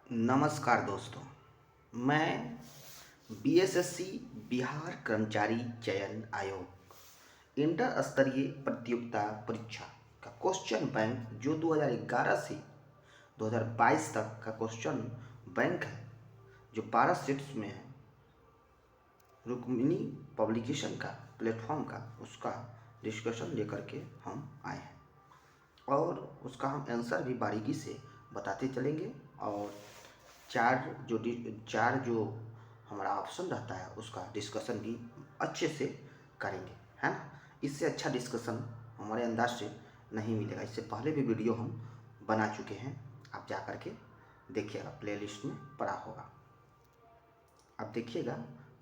नमस्कार दोस्तों। मैं बीएसएससी बिहार कर्मचारी चयन आयोग इंटर स्तरीय प्रतियोगिता परीक्षा का क्वेश्चन बैंक जो 2011 से 2022 तक का क्वेश्चन बैंक है, जो 12 सीट्स में है, रुक्मिणी पब्लिकेशन का प्लेटफॉर्म का, उसका डिस्कशन लेकर के हम आए हैं और उसका हम आंसर भी बारीकी से बताते चलेंगे और चार जो हमारा ऑप्शन रहता है उसका डिस्कशन भी अच्छे से करेंगे, है ना। इससे अच्छा डिस्कशन हमारे अंदाज से नहीं मिलेगा। इससे पहले भी वीडियो हम बना चुके हैं, आप जा कर के देखिएगा, प्लेलिस्ट में पड़ा होगा। अब देखिएगा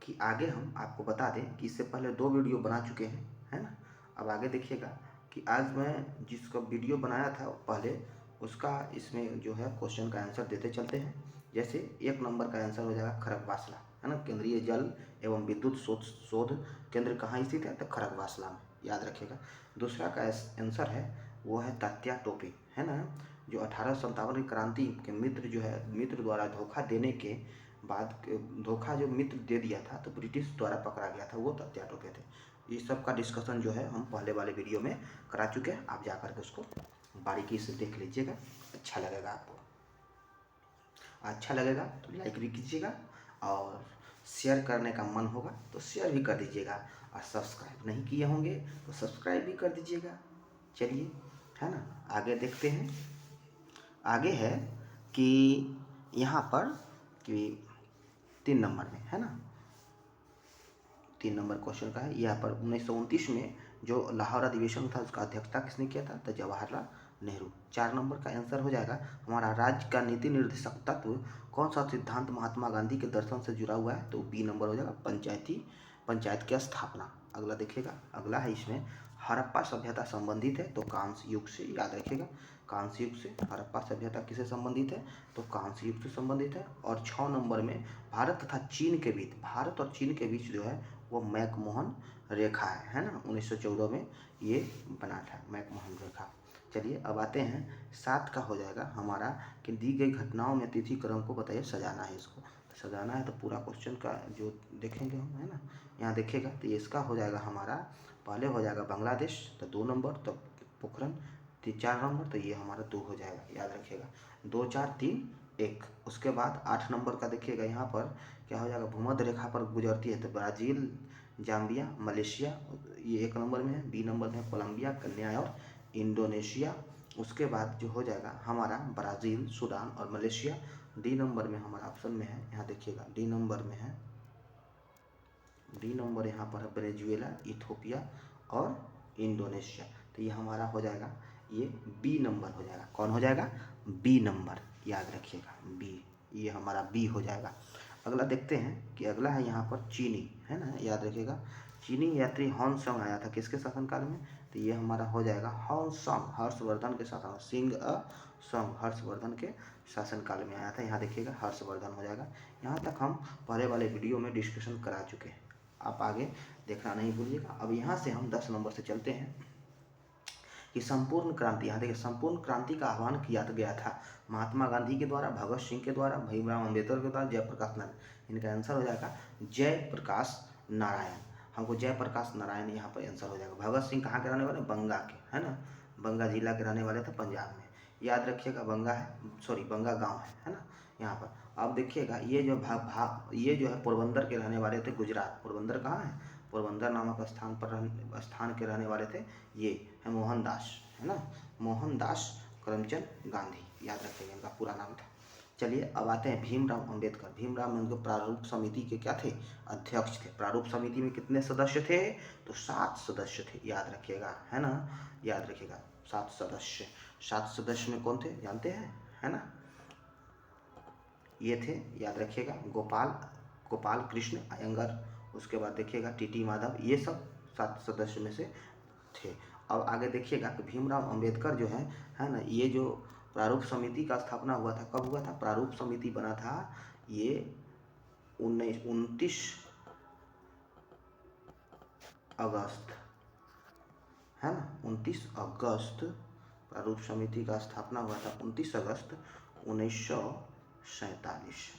कि आगे हम आपको बता दें कि इससे पहले 2 वीडियो बना चुके हैं, है ना। अब आगे देखिएगा कि आज मैं जिसका वीडियो बनाया था पहले, उसका इसमें जो है क्वेश्चन का आंसर देते चलते हैं। जैसे 1 नंबर का आंसर हो जाएगा खड़गवासला, है ना। केंद्रीय जल एवं विद्युत शोध केंद्र कहाँ स्थित है? तो खड़गवासला में, याद रखिएगा। दूसरा का आंसर है वो है तात्या टोपे, है ना, जो 1857 की क्रांति के मित्र जो है, मित्र द्वारा धोखा देने के बाद धोखा जो मित्र दे दिया था तो ब्रिटिश द्वारा पकड़ा गया था, वो तात्या टोपे थे। ये सब का डिस्कशन जो है हम पहले वाले वीडियो में करा चुके हैं। आप जाकर के उसको बारीकी से देख लीजिएगा, अच्छा लगेगा आपको। अच्छा लगेगा तो लाइक भी कीजिएगा और शेयर करने का मन होगा तो शेयर भी कर दीजिएगा और सब्सक्राइब नहीं किए होंगे तो सब्सक्राइब भी कर दीजिएगा। चलिए, है ना, आगे देखते हैं। आगे है कि यहाँ पर कि 3 नंबर में, है ना, 3 नंबर क्वेश्चन का है। यहाँ पर 1929 में जो लाहौर अधिवेशन था उसका अध्यक्षता किसने किया था? तो जवाहरलाल नेहरू। 4 नंबर का आंसर हो जाएगा हमारा राज्य का नीति निर्देशक तत्व कौन सा सिद्धांत महात्मा गांधी के दर्शन से जुड़ा हुआ है? तो बी नंबर हो जाएगा पंचायत की स्थापना। अगला देखिएगा, अगला है इसमें हड़प्पा सभ्यता संबंधित है तो कांस्य युग से, याद रखिएगा, कांस्य युग से। हड़प्पा सभ्यता किससे संबंधित है? तो कांस्य युग से संबंधित है। और 6 नंबर में भारत तथा चीन के बीच, भारत और चीन के बीच जो है वो मैकमोहन रेखा है ना, 1914 में ये बना था मैकमोहन रेखा। चलिए अब आते हैं 7 का हो जाएगा हमारा कि दी गई घटनाओं में तिथि क्रम को बताइए, सजाना है इसको। सजाना है तो पूरा क्वेश्चन का जो देखेंगे हम, है ना, यहाँ देखिएगा तो इसका हो जाएगा हमारा, पहले हो जाएगा बांग्लादेश तो 2 नंबर, तो पोखरन 4 नंबर, तो ये हमारा 2 हो जाएगा, याद रखिएगा। 2 4 3 1। उसके बाद 8 नंबर का देखिएगा, यहाँ पर क्या हो जाएगा, भूमध्य रेखा पर गुजरती है तो ब्राज़ील, जाम्बिया, मलेशिया, ये 1 नंबर में है। बी नंबर में कोलंबिया, कन्या और इंडोनेशिया। उसके बाद जो हो जाएगा हमारा ब्राज़ील, सूडान और मलेशिया। डी नंबर में हमारा ऑप्शन में है, यहाँ देखिएगा डी नंबर में है, डी नंबर यहाँ पर है वेनेजुएला, इथोपिया और इंडोनेशिया। तो ये हमारा हो जाएगा, ये बी नंबर हो जाएगा। कौन हो जाएगा? बी नंबर, याद रखिएगा बी, ये हमारा बी हो जाएगा। अगला देखते हैं कि अगला है यहाँ पर चीनी, है ना, याद रखिएगा। चीनी यात्री हॉन्सॉन्ग आया था किसके शासनकाल में? तो ये हमारा हो जाएगा हॉन्सॉन्ग, हर्षवर्धन के शासन, सिंह अ सॉन्ग, हर्षवर्धन के शासनकाल में आया था। यहाँ देखिएगा हर्षवर्धन हो जाएगा। यहाँ तक हम पहले वाले वीडियो में डिस्कशन करा चुके हैं, आप आगे देखना नहीं भूलिएगा। अब यहाँ से हम 10 नंबर से चलते हैं कि संपूर्ण क्रांति, यहाँ देखिए संपूर्ण क्रांति का आह्वान किया गया था महात्मा गांधी के द्वारा, भगत सिंह के द्वारा, भीमराव अम्बेडकर के द्वारा, जयप्रकाश नारायण। इनका आंसर हो जाएगा जयप्रकाश नारायण। हमको जयप्रकाश नारायण यहाँ पर आंसर हो जाएगा। भगत सिंह कहाँ के रहने वाले? बंगा के, है ना, बंगा जिला के रहने वाले थे, पंजाब में, याद रखिएगा। बंगा है, सॉरी बंगा गाँव है ना यहाँ पर। अब देखिएगा ये जो ये जो है पोरबंदर के रहने वाले थे, गुजरात। पोरबंदर कहाँ है? पोरबंदर नामक स्थान के रहने वाले थे, ये है मोहनदास, है ना, मोहनदास करमचंद गांधी, याद रखिएगा इनका पूरा नाम था। चलिए अब आते हैं भीमराव अम्बेडकर। भीमराव अम्बेडकर प्रारूप समिति के क्या थे? अध्यक्ष थे। प्रारूप समिति में कितने सदस्य थे? तो 7 सदस्य थे, याद रखिएगा, है ना, याद रखिएगा 7 सदस्य। 7 सदस्य में कौन थे जानते हैं, है ना, ये थे, याद रखिएगा, गोपाल कृष्ण अयंगर। उसके बाद देखिएगा टीटी माधव, ये सब 7 सदस्य में से थे। अब आगे देखिएगा कि भीमराव अम्बेडकर जो है ना, ये जो प्रारूप समिति का स्थापना हुआ था, कब हुआ था? प्रारूप समिति बना था ये 29 अगस्त, है ना, 29 अगस्त प्रारूप समिति का स्थापना हुआ था, 29 अगस्त 1900 1947,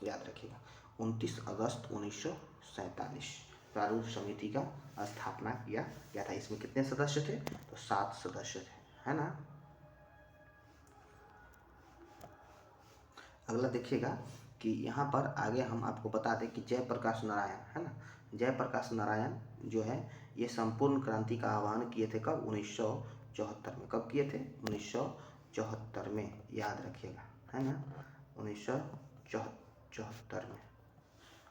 याद रखिएगा 29 अगस्त 1947 प्रारूप समिति का स्थापना किया गया था। इसमें कितने सदस्य थे? तो 7 सदस्य थे, है ना। अगला देखिएगा कि यहाँ पर आगे हम आपको बता दें कि जयप्रकाश नारायण, है ना, जयप्रकाश नारायण जो है ये संपूर्ण क्रांति का आह्वान किए थे कब? 1974 में। कब किए थे? 1974 में, याद रखिएगा, है ना, 1974 में।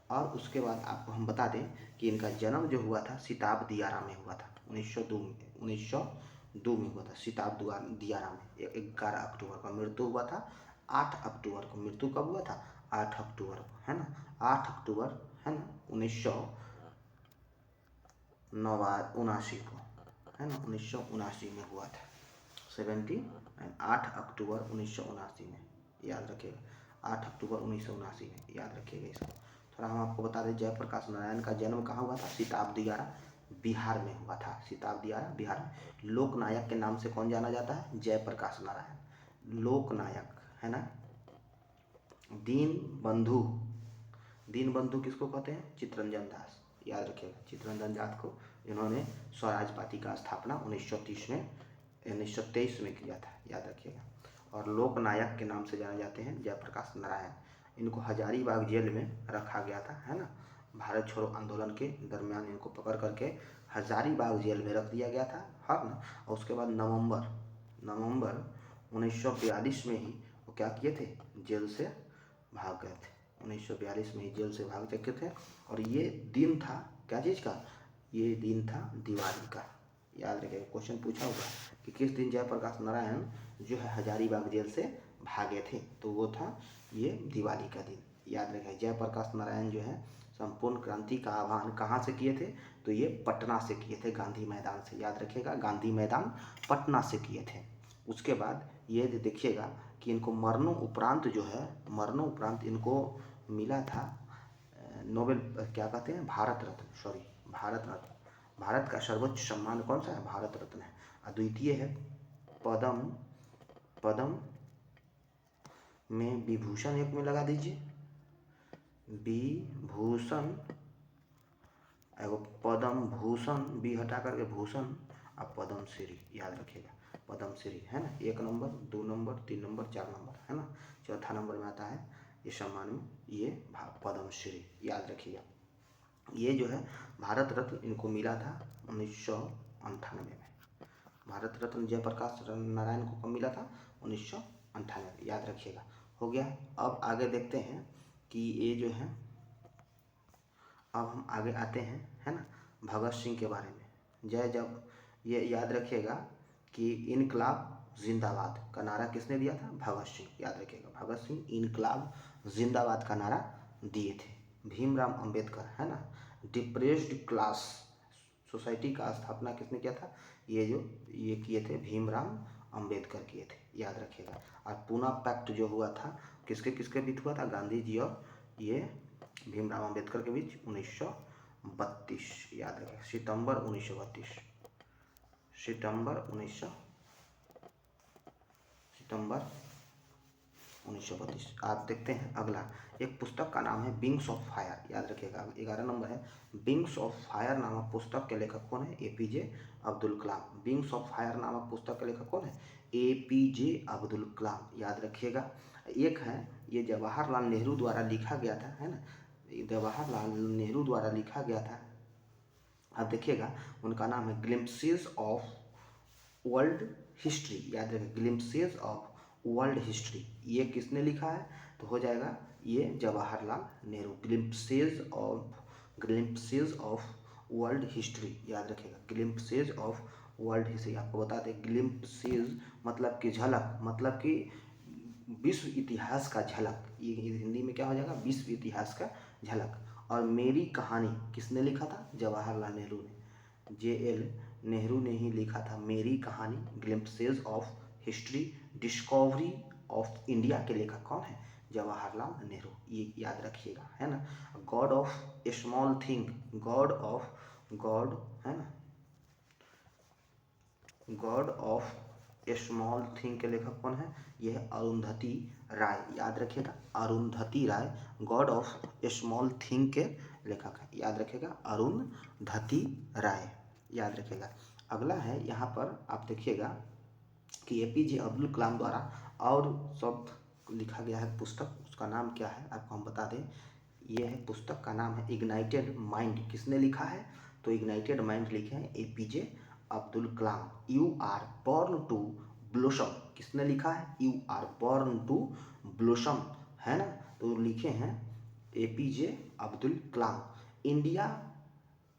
और उसके बाद आपको हम बता दें कि इनका जन्म जो हुआ था सिताब दियारा में हुआ था, 1902 में हुआ था, सिताब दियारा में। 11 अक्टूबर को मृत्यु हुआ था, 8 अक्टूबर को मृत्यु कब हुआ था? 8 अक्टूबर को, है ना, 8 अक्टूबर, है ना, 1979 को, है ना, 1979 में हुआ था, 8 अक्टूबर 1979 में, याद रखिएगा, 8 अक्टूबर 1979 में, याद रखिएगा इसको। थोड़ा हम आपको बता दें जयप्रकाश नारायण का जन्म कहाँ हुआ था? सिताब दियारा बिहार में हुआ था, सिताब दियारा बिहार में। लोकनायक के नाम से कौन जाना जाता है? जयप्रकाश नारायण लोकनायक, है ना। दीनबंधु, दीनबंधु किसको कहते हैं? चित्तरंजन दास, याद रखिएगा, चित्तरंजन दास को इन्होंने स्वराज पार्टी का स्थापना 1923 में किया था, याद रखिएगा। और लोकनायक के नाम से जाने जाते हैं जयप्रकाश नारायण। इनको हजारीबाग जेल में रखा गया था, है ना, भारत छोड़ो आंदोलन के दरमियान इनको पकड़ करके हजारीबाग जेल में रख दिया गया था, है ना। और उसके बाद नवंबर 1942 में ही वो क्या किए थे? जेल से भाग गए थे, 1942 में ही जेल से भाग चुके थे। और ये दिन था क्या चीज़ का? ये दिन था दिवाली का, याद रखिएगा, क्वेश्चन पूछा होगा कि किस दिन जयप्रकाश नारायण जो है हजारीबाग जेल से भागे थे, तो वो था ये दिवाली का दिन, याद रखिएगा। जयप्रकाश नारायण जो है संपूर्ण क्रांति का आह्वान कहाँ से किए थे? तो ये पटना से किए थे, गांधी मैदान से, याद रखिएगा, गांधी मैदान पटना से किए थे। उसके बाद ये देखिएगा कि इनको मरणोपरांत जो है, मरणोपरांत इनको मिला था नोबेल, क्या कहते हैं, भारत रत्न, सॉरी, भारत रत्न। भारत का सर्वोच्च सम्मान कौन सा है? भारत रत्न है। अद्वितीय है पद्म में विभूषण एक में लगा दीजिए, विभूषण, एगो पद्म भूषण, बी हटा करके भूषण, और पद्म श्री, याद रखिएगा, पद्म श्री, है ना। 1 नंबर, 2 नंबर, 3 नंबर, 4 नंबर, है ना। चौथा नंबर में आता है ये सम्मान में, ये पद्म श्री, याद रखिएगा। ये जो है भारत रत्न इनको मिला था 1998 में। भारत रत्न जयप्रकाश नारायण को कब मिला था? 1998, याद रखिएगा। हो गया। अब आगे देखते हैं कि ये जो है, अब हम आगे आते हैं, है ना, भगत सिंह के बारे में। जब ये याद रखिएगा कि इनकलाब जिंदाबाद का नारा किसने दिया था? भगत सिंह, याद रखिएगा, भगत सिंह इनकलाब जिंदाबाद का नारा दिए थे। भीमराव अंबेडकर, है ना, डिप्रेस्ड क्लास सोसाइटी का स्थापना किसने किया था? ये किए थे भीमराव अंबेडकर किए थे, याद रखिएगा। और पूना पैक्ट जो हुआ था किसके किसके बीच हुआ था? गांधी जी और ये भीमराव अंबेडकर के बीच 1932, याद रखिएगा, सितंबर 1932, सितंबर 1932। आप देखते हैं अगला, एक पुस्तक का नाम है विंग्स ऑफ फायर, याद रखिएगा, 11 नंबर है। विंग्स ऑफ फायर नामक पुस्तक के लेखक कौन है? APJ Abdul Kalam. Wings of fire नामक पुस्तक के लेखक कौन है? APJ अब्दुल कलाम, याद रखिएगा। एक है ये जवाहरलाल नेहरू द्वारा लिखा गया था, है ना, जवाहरलाल नेहरू द्वारा लिखा गया था। अब देखिएगा उनका नाम है ग्लिम्पसेस ऑफ वर्ल्ड हिस्ट्री, याद रखिए, ग्लिम्पसेस ऑफ वर्ल्ड हिस्ट्री। ये किसने लिखा है? तो हो जाएगा ये Jawaharlal Nehru, glimpses of world history, याद रखिएगा, ग्लिम्पसेस ऑफ वर्ल्ड हिस्ट्री। आपको बता दें ग्लिम्पसेस मतलब कि झलक, मतलब कि विश्व इतिहास का झलक, ये हिंदी में क्या हो जाएगा? विश्व इतिहास का झलक। और मेरी कहानी किसने लिखा था? जवाहरलाल नेहरू ने, JL नेहरू ने ही लिखा था मेरी कहानी, glimpses of history, discovery of India के लेखक कौन है? जवाहरलाल नेहरू, ये याद रखिएगा, है ना। God of small thing, God, है ना, गॉड ऑफ स्मॉल थिंग के लेखक कौन है? ये है अरुंधति राय, याद रखिएगा, अरुंधति राय गॉड ऑफ स्मॉल थिंग के लेखक है, याद रखिएगा, अरुंधति राय, याद रखिएगा। अगला है यहाँ पर आप देखिएगा कि एपीजे अब्दुल कलाम द्वारा और शब्द लिखा गया है पुस्तक, उसका नाम क्या है आपको हम बता दें। ये है पुस्तक का नाम है इग्नाइटेड माइंड। किसने लिखा है? तो इग्नाइटेड माइंड लिखे हैं APJ Abdul Kalam. You are born to blossom, किसने लिखा है? You are born to blossom, है ना, तो लिखे हैं एपीजे अब्दुल कलाम। इंडिया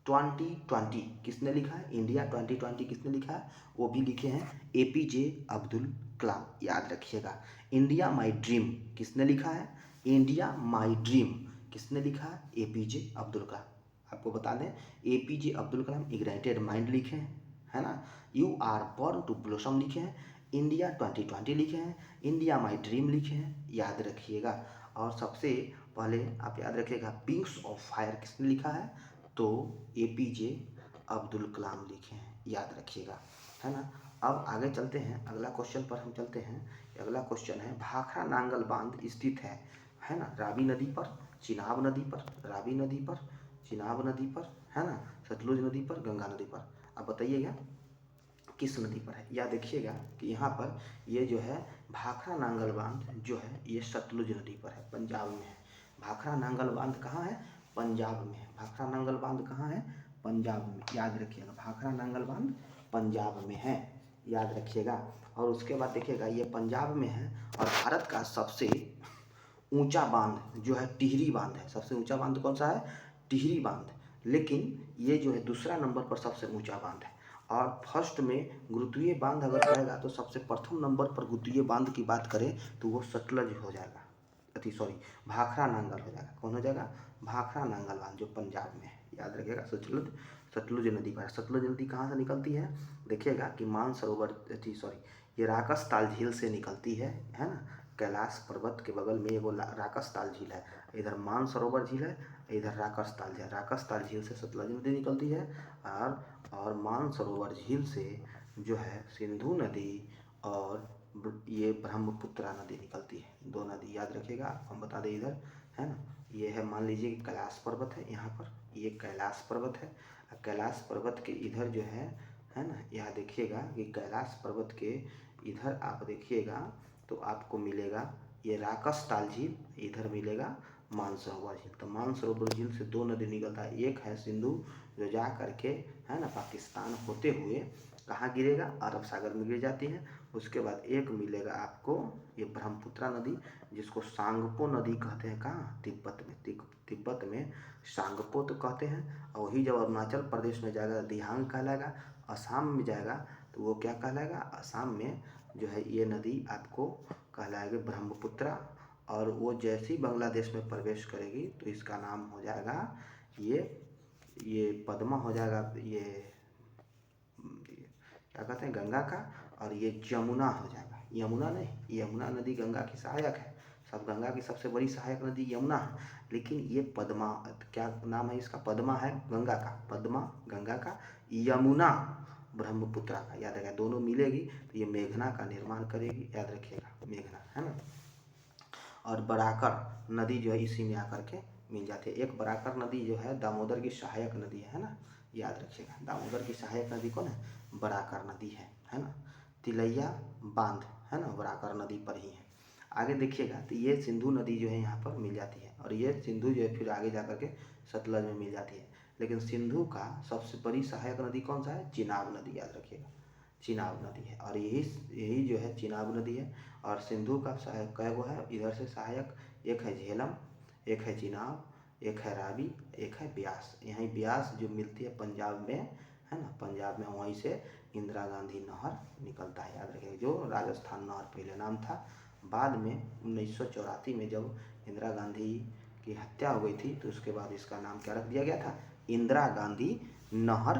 2020 किसने लिखा है? इंडिया 2020 किसने लिखा है? वो भी लिखे हैं एपीजे अब्दुल कलाम, याद रखिएगा। इंडिया माई ड्रीम किसने लिखा है? इंडिया माई ड्रीम किसने लिखा है? एपीजे अब्दुल कलाम। आपको बता दें APJ Abdul Kalam ignited mind लिखे हैं, है ना, you are born to blossom लिखे हैं, इंडिया 2020 लिखे हैं, इंडिया माई ड्रीम लिखे हैं, याद रखिएगा। और सबसे पहले आप याद रखिएगा विंग्स ऑफ फायर किसने लिखा है? तो एपीजे अब्दुल कलाम लिखे हैं, याद रखिएगा, है ना। अब आगे चलते हैं, अगला क्वेश्चन पर हम चलते हैं। अगला क्वेश्चन है भाखड़ा नांगल बांध स्थित है ना, रावी नदी पर, चिनाब नदी पर, रावी नदी पर, चिनाब नदी पर, है ना, सतलुज नदी पर, गंगा नदी पर। आप बताइएगा किस नदी पर है? या देखिएगा कि यहाँ पर ये जो है भाखड़ा नांगल बांध जो है ये सतलुज नदी पर है, पंजाब में है। भाखड़ा नांगल बांध कहाँ है? पंजाब में है। भाखड़ा नांगल बांध कहाँ है? पंजाब में, याद रखिएगा, भाखड़ा नांगल बांध पंजाब में है, याद रखिएगा। और उसके बाद देखिएगा ये पंजाब में है और भारत का सबसे ऊंचा बांध जो है टिहरी बांध है। सबसे ऊंचा बांध कौन सा है? टिहरी बांध। लेकिन ये जो है दूसरा नंबर पर सबसे ऊंचा बांध है। और फर्स्ट में गुरुत्वीय बांध अगर कहेगा तो सबसे प्रथम नंबर पर गुरुत्वीय बांध की बात करें तो वो सतलज हो जाएगा, भाखड़ा नांगल हो जाएगा। कौन हो जाएगा? भाखड़ा नांगल बांध जो पंजाब में है, याद रखिएगा। सतलुज नदी पर। सतलुज नदी कहाँ से निकलती है? देखिएगा कि मानसरोवर ये राकस झील से निकलती है ना। कैलाश पर्वत के बगल में एगो राकस झील है, इधर मानसरोवर झील है, इधर राकस झील है। राकस झील से सतलज नदी निकलती है और मानसरोवर झील से जो है सिंधु नदी और ये ब्रह्मपुत्रा नदी निकलती है। दो नदी याद रखिएगा, हम बता दें इधर, है ना। ये है, मान लीजिए कि कैलाश पर्वत है यहाँ पर, ये कैलाश पर्वत है। कैलाश पर्वत के इधर जो है ना, यहाँ देखिएगा कि कैलाश पर्वत के इधर आप देखिएगा तो आपको मिलेगा ये राकस ताल झील, इधर मिलेगा मानसरोवर झील। तो मानसरोवर झील से दो नदी निकलता है, एक है सिंधु जो जा करके, है ना, पाकिस्तान होते हुए कहाँ गिरेगा? अरब सागर में गिर जाती है। उसके बाद एक मिलेगा आपको ये ब्रह्मपुत्रा नदी, जिसको सांगपो नदी कहते हैं। कहाँ? तिब्बत में। तिब्बत में सांगपो तो कहते हैं। और वही जब अरुणाचल प्रदेश में जाएगा दिहांग कहलाएगा, असम में जाएगा तो वो क्या कहलाएगा? असम में जो है ये नदी आपको कहलाएगी ब्रह्मपुत्रा। और वो जैसे ही बांग्लादेश में प्रवेश करेगी तो इसका नाम हो जाएगा ये पद्मा हो जाएगा, ये क्या कहते हैं, गंगा का। और ये जमुना हो जाएगा, यमुना नहीं, यमुना नदी गंगा की सहायक है। सब गंगा की सबसे बड़ी सहायक नदी यमुना है, लेकिन ये पद्मा, क्या नाम है इसका? पद्मा है गंगा का, पद्मा गंगा का, यमुना ब्रह्मपुत्रा का, याद रखिएगा। दोनों मिलेगी तो ये मेघना का निर्माण करेगी, याद रखिएगा, मेघना, है ना। और बराकर नदी जो है इसी में आकर के मिल जाती है। एक बराकर नदी जो है दामोदर की सहायक नदी है ना, याद रखिएगा। दामोदर की सहायक नदी कौन है? बराकर नदी है ना। तिलैया बांध, है ना, बराकर नदी पर ही है। आगे देखिएगा तो ये सिंधु नदी जो है यहाँ पर मिल जाती है, और ये सिंधु जो है फिर आगे जा कर के सतलज में मिल जाती है। लेकिन सिंधु का सबसे बड़ी सहायक नदी कौन सा है? चिनाब नदी, याद रखिएगा, चिनाब नदी है। और यही जो है चिनाब नदी है। और सिंधु का सहायक कै गो है इधर से सहायक? एक है झेलम, एक है चिनाब, एक है रावी, एक है ब्यास। यहीं ब्यास जो मिलती है पंजाब में, है ना, पंजाब में, वहीं से इंदिरा गांधी नहर निकलता है, याद रखिएगा, जो राजस्थान नहर पहले नाम था। बाद में 1984 में जब इंदिरा गांधी की हत्या हो गई थी तो उसके बाद इसका नाम क्या रख दिया गया था? इंदिरा गांधी नहर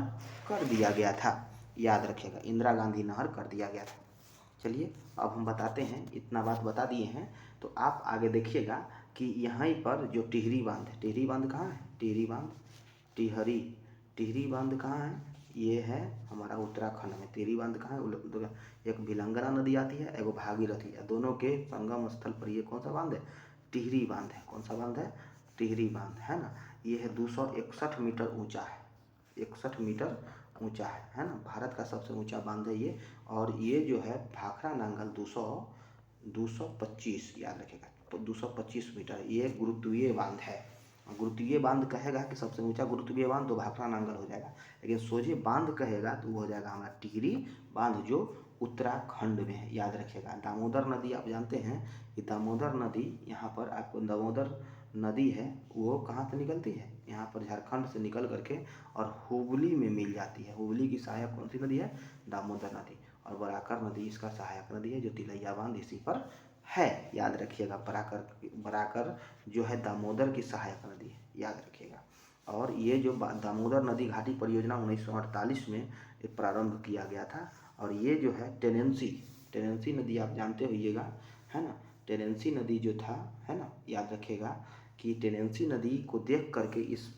कर दिया गया था, याद रखिएगा, इंदिरा गांधी नहर कर दिया गया था। चलिए अब हम बताते हैं, इतना बात बता दिए हैं तो आप आगे देखिएगा कि यहाँ पर जो टिहरी बांध है, टिहरी बांध कहाँ है? टिहरी बांध, टिहरी बांध कहाँ है? ये है हमारा उत्तराखंड में। टिहरी बांध कहाँ है? एक भिलंगना नदी आती है, एगो भागीरथी है, दोनों के संगम स्थल पर ये कौन सा बांध है? टिहरी बांध है। कौन सा बांध है? टिहरी बांध, है ना। ये है 261 मीटर ऊंचा है, 61 मीटर ऊंचा है ना। भारत का सबसे ऊंचा बांध है ये। और ये जो है भाखड़ा नांगल 225, याद रखिएगा, 225 मीटर ये गुरुत्वीय बांध है। गुरुत्वीय बांध कहेगा कि सबसे ऊंचा गुरुत्वीय बांध तो भाखड़ा नांगल हो जाएगा, लेकिन सोझे बांध कहेगा तो वो हो जाएगा हमारा टिहरी बांध, जो उत्तराखंड में है, याद रखिएगा। दामोदर नदी आप जानते हैं कि दामोदर नदी यहाँ पर आपको, दामोदर नदी है वो कहाँ से निकलती है? यहाँ पर झारखंड से निकल करके और हुबली में मिल जाती है। हुबली की सहायक कौन सी नदी है? दामोदर नदी। और बराकर नदी इसका सहायक नदी है, जो तिलैया बांध इसी पर है, याद रखिएगा। बराकर जो है दामोदर की सहायक नदी है, याद रखिएगा। और ये जो दामोदर नदी घाटी परियोजना 1948 में प्रारंभ किया गया था। और ये जो है टेनेंसी नदी आप जानते होइएगा, है ना। टेनेंसी नदी जो था, है ना, याद रखिएगा कि टेनेंसी नदी को देख करके इस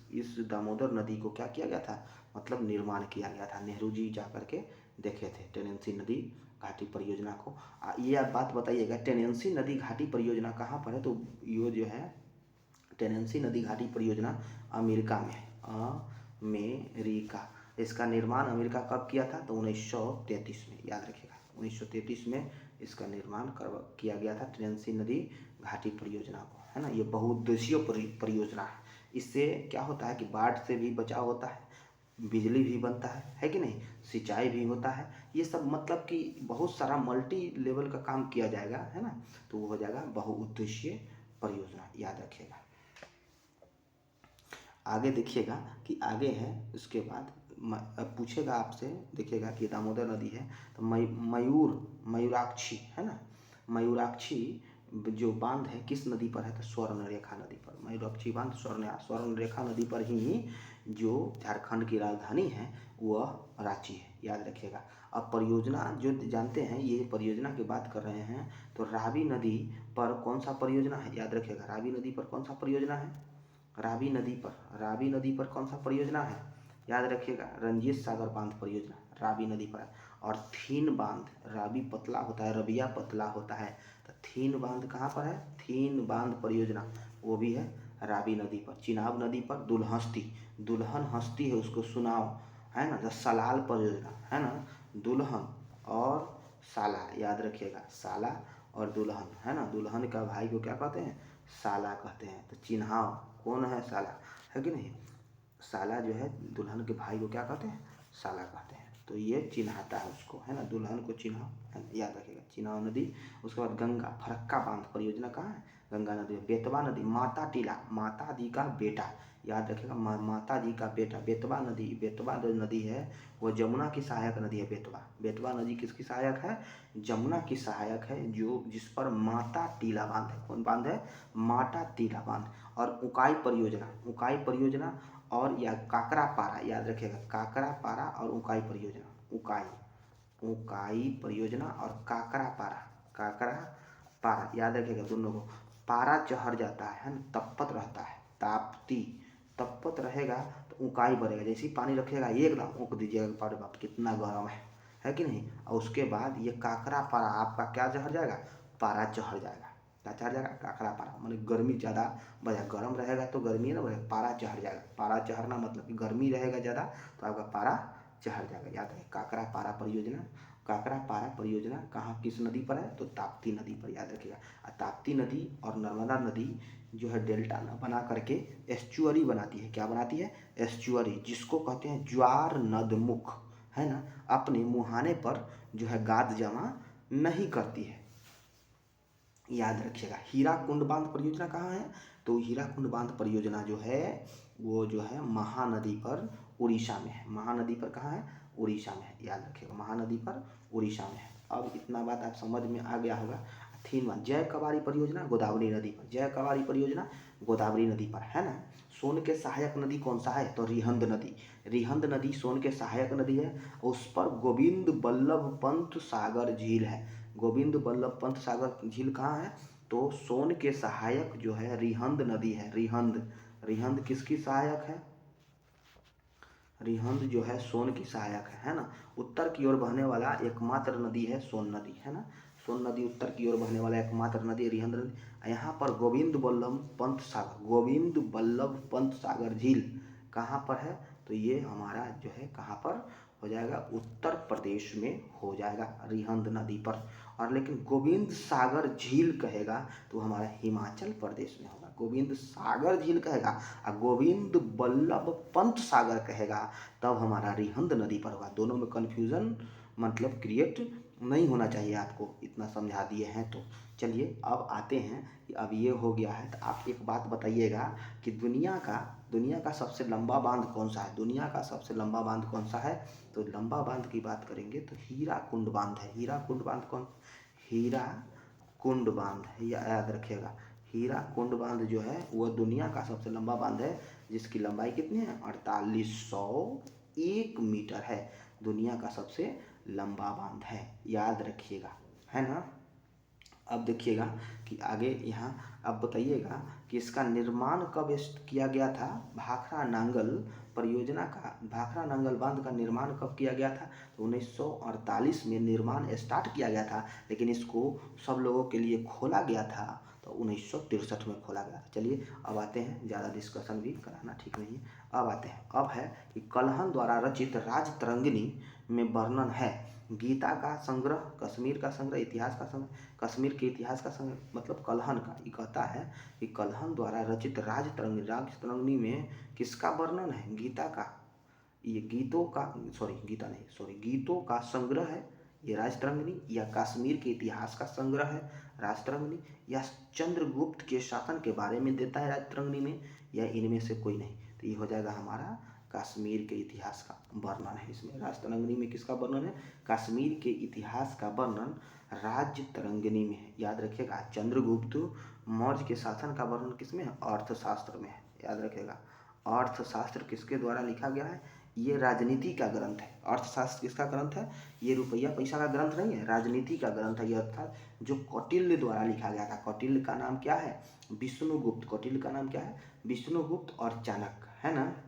दामोदर नदी को क्या किया गया था? मतलब निर्माण किया गया था। नेहरू जी जा करके देखे थे टेनेंसी नदी घाटी परियोजना को। ये आप बात बताइएगा, टेनेंसी नदी घाटी परियोजना कहाँ पर है? तो ये जो है टेनेंसी नदी घाटी परियोजना अमेरिका में है, अमेरिका। इसका निर्माण अमेरिका कब किया था? तो 1933 में, याद रखिएगा। 1933 में इसका निर्माण किया गया था, टेनेंसी नदी घाटी परियोजना को, है ना। ये बहुउद्देशीय परियोजना है। इससे क्या होता है कि बाढ़ से भी बचाव होता है, बिजली भी बनता है कि नहीं, सिंचाई भी होता है। ये सब मतलब कि बहुत सारा मल्टी लेवल का काम किया जाएगा, है ना। तो वो हो जाएगा बहुउद्देशीय परियोजना, याद रखिएगा। आगे देखिएगा कि आगे है, उसके बाद पूछेगा आपसे, देखिएगा कि दामोदर नदी है तो मयूराक्षी, है ना। मयूराक्षी जो बांध है किस नदी पर है? तो स्वर्णरेखा नदी पर। मयूराक्षी बांध स्वर्णरेखा नदी पर ही जो झारखंड की राजधानी है वह रांची है, याद रखिएगा। अब परियोजना जो जानते हैं, ये परियोजना की बात कर रहे हैं, तो रावी नदी पर कौन सा परियोजना है? याद रखिएगा, रावी नदी पर कौन सा परियोजना है? रावी नदी पर कौन सा परियोजना है? याद रखिएगा, रंजीत सागर बांध परियोजना रावी नदी पर है। और थीन बांध, रावी पतला होता है, रबिया पतला होता है, तो थीन बांध कहाँ पर है? थीन बांध परियोजना वो भी है रावी नदी पर। चिनाब नदी पर दुल्हन हस्ती है, उसको सुनाओ, है ना। सलाल परियोजना, है ना। दुल्हन और साला, याद रखिएगा, साला और दुल्हन, है ना। दुल्हन का भाई को क्या कहते हैं? साला कहते हैं। तो चिन्हाओ, कौन है? साला, है कि नहीं। साला जो है दुल्हन के भाई को क्या कहते हैं? साला कहते हैं। तो ये चिन्हाता है उसको, है ना। दुल्हन को चिन्हाओ, है ना, याद रखिएगा। चिन्हाओ नदी। उसके बाद गंगा फरक्का बांध परियोजना कहाँ है? गंगा नदी। बेतवा नदी, माता टीला, माता जी का बेटा, याद रखिएगा, माता जी का बेटा। बेतवा जो नदी है वो जमुना की सहायक नदी है। बेतवा नदी किसकी सहायक है? जमुना की सहायक है, जो जिस पर माता टीला बांध है। कौन बांध है? माता टीला बांध। और उकाई परियोजना और या काकरा पारा, याद रखिएगा, काकरा पारा और उकाई परियोजना। उकाई परियोजना और काकरा पारा, याद रखिएगा दोनों को। पारा चढ़ जाता है ना, तपत रहता है, तपत रहेगा तो ऊंचाई बढ़ेगा। जैसे ही पानी रखिएगा एकदम ऊँक दीजिएगा, बाप बाप कितना गर्म है कि नहीं। और उसके बाद ये काकरा पारा आपका क्या चढ़ जाएगा? पारा चढ़ जाएगा। क्या चढ़ जाएगा? काकरा पारा, मतलब गर्मी ज़्यादा बढ़ेगा, गर्म रहेगा तो गर्मी है ना बढ़ेगा, पारा चढ़ जाएगा। पारा चढ़ना मतलब कि गर्मी रहेगा ज़्यादा तो आपका पारा चढ़ जाएगा, याद है। काकरा पारा परियोजना कहाँ किस नदी पर है? तो ताप्ती नदी पर, याद रखिएगा। ताप्ती नदी और नर्मदा नदी जो है डेल्टा बना करके एस्चुअरी बनाती है। क्या बनाती है? एस्चुअरी, जिसको कहते हैं ज्वार नदमुख, है ना। अपने मुहाने पर जो है गाद जमा नहीं करती है, याद रखिएगा। हीराकुंड बांध परियोजना कहाँ है? तो हीराकुंड बांध परियोजना जो है वो जो है महानदी पर उड़ीसा में है। महानदी पर कहाँ है? उड़ीसा में है, याद रखिएगा, महानदी पर उड़ीसा में है। अब इतना बात आप समझ में आ गया होगा। थीन बांध, जय कवारी परियोजना गोदावरी नदी पर, जय कवारी परियोजना गोदावरी नदी पर, है ना। सोन के सहायक नदी कौन सा है? तो रिहंद नदी सोन के सहायक नदी है। उस पर गोविंद बल्लभ पंत सागर झील है। गोविंद बल्लभ पंत सागर झील कहाँ है? तो सोन के सहायक जो है रिहंद नदी है। रिहंद किसकी सहायक है? रिहंद जो है सोन की सहायक है ना। उत्तर की ओर बहने वाला एकमात्र नदी है सोन नदी, है ना। सोन नदी उत्तर की ओर बहने वाला एकमात्र नदी रिहंद नदी। यहाँ पर गोविंद बल्लभ पंत सागर झील कहाँ पर है, तो ये हमारा जो है कहाँ पर हो जाएगा, उत्तर प्रदेश में हो जाएगा रिहंद नदी पर। और लेकिन गोविंद सागर झील कहेगा तो हमारा हिमाचल प्रदेश में होगा। गोविंद सागर झील कहेगा और गोविंद बल्लभ पंत सागर कहेगा तब हमारा रिहंद नदी पर होगा। दोनों में कन्फ्यूज़न मतलब क्रिएट नहीं होना चाहिए, आपको इतना समझा दिए हैं तो। चलिए अब आते हैं कि अब ये हो गया है तो आप एक बात बताइएगा कि दुनिया का सबसे लंबा बांध कौन सा है। दुनिया का सबसे लंबा बांध कौन सा है, तो लंबा बांध की बात करेंगे तो हीराकुंड बांध है। हीराकुंड बांध हीराकुंड बांध है, याद रखिएगा। हीराकुंड बांध जो है वो दुनिया का सबसे लंबा बांध है, जिसकी लंबाई कितनी है, 4801 मीटर है। दुनिया का सबसे लंबा बांध है, याद रखिएगा, है ना। अब देखिएगा कि आगे यहाँ अब बताइएगा कि इसका निर्माण कब किया गया था। भाखड़ा नांगल परियोजना का, भाखड़ा नांगल बांध का निर्माण कब किया गया था, तो 1948 में निर्माण स्टार्ट किया गया था, लेकिन इसको सब लोगों के लिए खोला गया था तो 1963 में खोला गया था। चलिए अब आते हैं, ज़्यादा डिस्कशन भी कराना ठीक नहीं है। अब आते हैं, अब है कि कल्हण द्वारा रचित राजतरंगिणी में वर्णन है गीता का संग्रह, कश्मीर का संग्रह, इतिहास का संग्रह, कश्मीर के इतिहास का संग्रह, मतलब कल्हण का। ये कहता है कि कल्हण द्वारा रचित राजतरंगिणी में किसका वर्णन है, गीता का। ये गीतों का संग्रह है ये राजतरंगिणी, या कश्मीर के इतिहास का संग्रह है राजतरंगिणी, या चंद्रगुप्त के शासन के बारे में देता है राजतरंगिणी में, या इनमें से कोई नहीं। तो ये हो जाएगा हमारा कश्मीर के इतिहास का वर्णन है इसमें। राजतरंगिणी में किसका वर्णन है, कश्मीर के इतिहास का वर्णन राजतरंगिणी में है, याद रखिएगा। चंद्रगुप्त मौर्य के शासन का वर्णन किसमें है, अर्थशास्त्र में है, याद रखिएगा। अर्थशास्त्र किसके द्वारा लिखा गया है, ये राजनीति का ग्रंथ है। अर्थशास्त्र किसका ग्रंथ है, ये रुपया पैसा का ग्रंथ नहीं है, राजनीति का ग्रंथ है ये, अर्थात जो कौटिल्य द्वारा लिखा गया था। कौटिल्य का नाम क्या है, विष्णुगुप्त। कौटिल्य का नाम क्या है, विष्णुगुप्त और चाणक्य, है ना।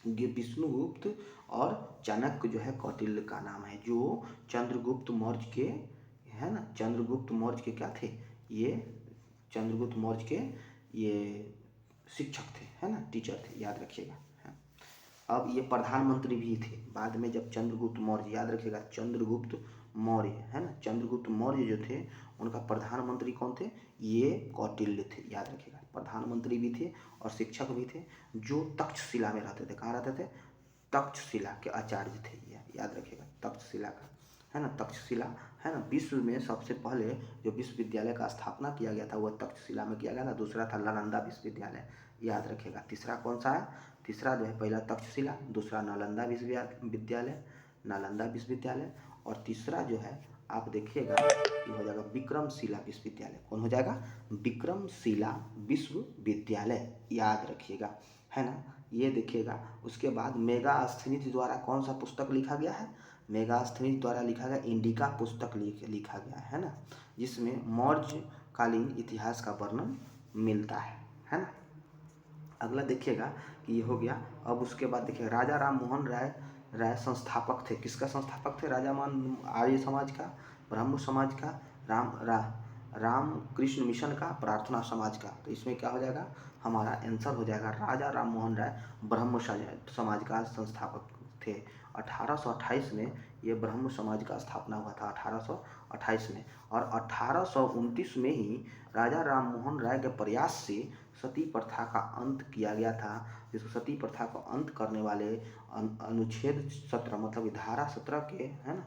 ये विष्णुगुप्त और चाणक्य जो है कौटिल्य का नाम है, जो चंद्रगुप्त मौर्य के, है ना, चंद्रगुप्त मौर्य के क्या थे, ये चंद्रगुप्त मौर्य के ये शिक्षक थे, है ना, टीचर थे, याद रखिएगा। अब ये प्रधानमंत्री भी थे बाद में, जब चंद्रगुप्त मौर्य, याद रखिएगा चंद्रगुप्त मौर्य, है ना, चंद्रगुप्त मौर्य जो थे उनका प्रधानमंत्री कौन थे, ये कौटिल्य थे, याद रखिएगा। प्रधानमंत्री भी थे और शिक्षक भी थे, जो तक्षशिला में रहते थे। कहाँ रहते थे, तक्षशिला के आचार्य थे, याद रखिएगा, तक्षशिला का, है ना, तक्षशिला, है ना। विश्व में सबसे पहले जो विश्वविद्यालय का स्थापना किया गया था वह तक्षशिला में किया गया था। दूसरा था नालंदा विश्वविद्यालय, याद रखिएगा। तीसरा कौन सा है, तीसरा जो है, पहला तक्षशिला, दूसरा नालंदा विश्वविद्यालय, और तीसरा जो है आप देखिएगा ये हो जाएगा विक्रमशिला विश्वविद्यालय। कौन हो जाएगा, विक्रमशिला विश्वविद्यालय, याद रखिएगा, है ना। ये देखिएगा उसके बाद मेगास्थनीज द्वारा कौन सा पुस्तक लिखा गया है, मेगास्थनीज द्वारा लिखा गया इंडिका पुस्तक लिखा गया है ना, जिसमें मौर्य कालीन इतिहास का वर्णन मिलता है ना। अगला देखिएगा कि ये हो गया। अब उसके बाद देखिए राजा राम मोहन राय संस्थापक थे। किसका संस्थापक थे, आर्य समाज का, ब्रह्म समाज का, राम कृष्ण मिशन का, प्रार्थना समाज का। तो इसमें क्या हो जाएगा, हमारा आंसर हो जाएगा राजा राम मोहन राय ब्रह्म समाज का संस्थापक थे। 1828 में ये ब्रह्म समाज का स्थापना हुआ था, 1828 में। और 1829 में ही राजा राम मोहन राय के प्रयास से सती प्रथा का अंत किया गया था। जिसको सती प्रथा को अंत करने वाले अनुच्छेद 17 मतलब धारा 17 के, है ना,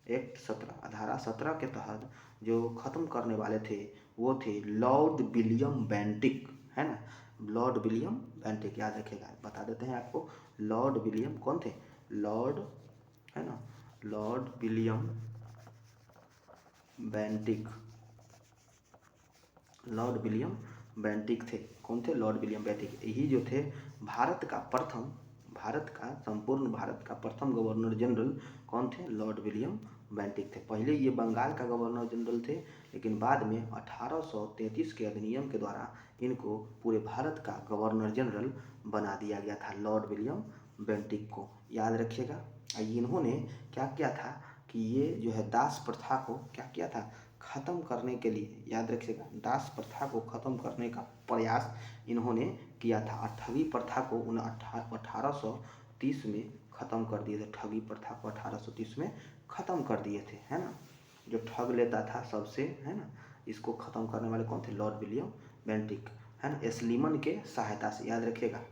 एक्ट 17, धारा 17 के तहत जो ख़त्म करने वाले थे वो थे लॉर्ड विलियम बेंटिक, है ना। लॉर्ड विलियम बेंटिक, याद रखिएगा, बता देते हैं आपको। लॉर्ड विलियम कौन थे, लॉर्ड, है ना, Lord William Bentinck, Lord William Bentinck थे। कौन थे, लॉर्ड विलियम बेंटिक। यही जो थे संपूर्ण भारत का प्रथम गवर्नर जनरल कौन थे, लॉर्ड विलियम बेंटिक थे। पहले ये बंगाल का गवर्नर जनरल थे, लेकिन बाद में 1833 के अधिनियम के द्वारा इनको पूरे भारत का गवर्नर जनरल बना दिया गया था, लॉर्ड विलियम बेंटिक को, याद रखिएगा। इन्होंने क्या किया था कि ये जो है दास प्रथा को क्या किया था, ख़त्म करने के लिए, याद रखिएगा, दास प्रथा को ख़त्म करने का प्रयास इन्होंने किया था। और ठगी प्रथा को 1830 में ख़त्म कर दिए थे। ठगी प्रथा को 1830 में ख़त्म कर दिए थे, है ना। जो ठग लेता था सबसे, है ना, इसको ख़त्म करने वाले कौन थे, लॉर्ड विलियम बेंटिक, है ना। स्लीमन के सहायता से, याद रखिएगा,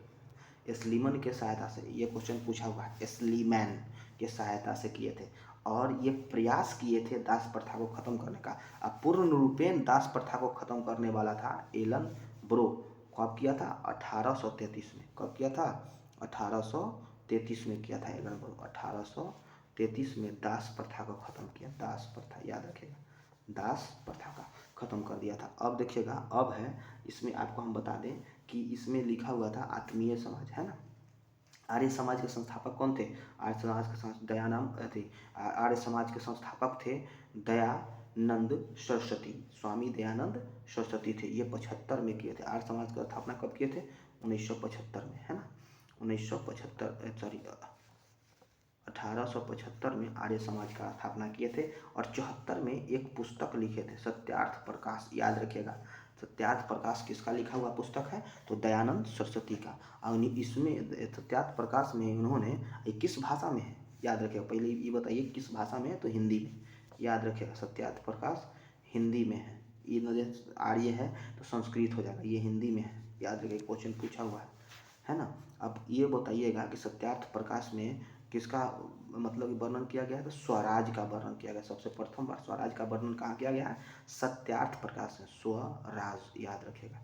स्लीमन के सहायता से, ये क्वेश्चन पूछा हुआ है, स्लीमैन के सहायता से किए थे। और ये प्रयास किए थे दास प्रथा को ख़त्म करने का। अब पूर्ण रूपेण दास प्रथा को ख़त्म करने वाला था एलन ब्रो। कब किया था, 1833 में। कब किया था, 1833 में किया था एलन ब्रो। 1833 में दास प्रथा को ख़त्म किया, दास प्रथा, याद रखिएगा, दास प्रथा का ख़त्म कर दिया था। अब देखिएगा, अब है इसमें आपको हम बता दें कि इसमें लिखा हुआ था आत्मीय समाज, है ना। आर्य समाज के संस्थापक कौन थे, आर्य समाज के दयानंद थे। आर्य समाज के संस्थापक थे दयानंद सरस्वती, स्वामी दयानंद सरस्वती थे। ये 75 में किए थे। आर्य समाज की स्थापना कब किए थे, 1975 में, है ना। 1975 सॉरी 1875 में आर्य समाज का स्थापना किए थे। और 74 में एक पुस्तक लिखे थे, सत्यार्थ प्रकाश, याद रखिएगा। सत्यार्थ प्रकाश किसका लिखा हुआ पुस्तक है, तो दयानंद सरस्वती का। और इसमें सत्यार्थ प्रकाश में उन्होंने, ये किस भाषा में है, याद रखिएगा। पहले ये बताइए किस भाषा में है, तो हिंदी में, याद रखिएगा। सत्यार्थ प्रकाश हिंदी में है। ये आर्य है तो संस्कृत हो जाएगा, ये हिंदी में है, याद रखिएगा, क्वेश्चन पूछा हुआ है ना। अब ये बताइएगा कि सत्यार्थ प्रकाश में किसका मतलब वर्णन किया गया है, तो स्वराज का वर्णन किया गया। सबसे प्रथम बार स्वराज का वर्णन कहाँ किया गया है, सत्यार्थ प्रकाश में, स्वराज, याद रखिएगा,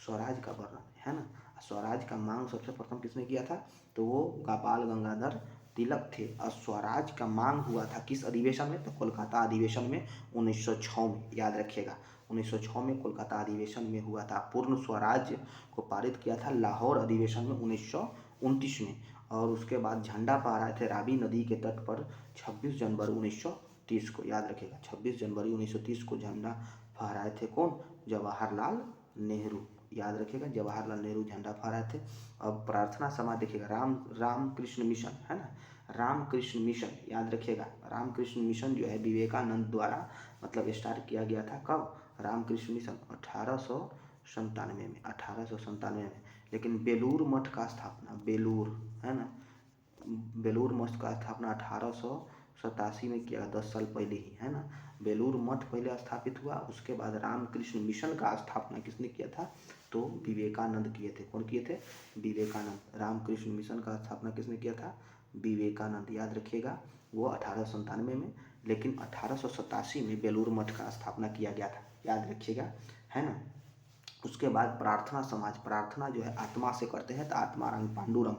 स्वराज का वर्णन, है ना। स्वराज का मांग सबसे प्रथम किसने किया था, तो वो गोपाल गंगाधर तिलक थे। और स्वराज का मांग हुआ था किस अधिवेशन में, तो कोलकाता अधिवेशन में 1906 में, याद रखिएगा। 1906 में कोलकाता अधिवेशन में हुआ था। पूर्ण स्वराज को पारित किया था लाहौर अधिवेशन में 1929 में। और उसके बाद झंडा फहराए थे रावी नदी के तट पर 26 जनवरी 1930 को, याद रखिएगा। 26 जनवरी 1930 को झंडा फहराए थे कौन, जवाहरलाल नेहरू, याद रखिएगा, जवाहरलाल नेहरू झंडा फहराए थे। अब प्रार्थना समाज देखिएगा, रामकृष्ण मिशन, है ना, रामकृष्ण मिशन, याद रखिएगा। रामकृष्ण मिशन जो है विवेकानंद द्वारा मतलब स्टार्ट किया गया था। कब, रामकृष्ण मिशन 1897 में, 1897 में। लेकिन बेलूर मठ का स्थापना, बेलूर, है ना, बेलूर मठ का स्थापना 1887 में किया, 10 साल पहले ही, है ना। बेलूर मठ पहले स्थापित हुआ, उसके बाद रामकृष्ण मिशन का स्थापना किसने किया था, तो विवेकानंद किए थे। कौन किए थे, विवेकानंद। रामकृष्ण मिशन का स्थापना किसने किया था, विवेकानंद, याद रखिएगा, वो 1897 में। लेकिन 1887 में बेलूर मठ का स्थापना किया गया था, याद रखिएगा, है ना। उसके बाद प्रार्थना समाज, प्रार्थना जो है आत्मा से करते हैं, तो आत्मारंग पांडुरंग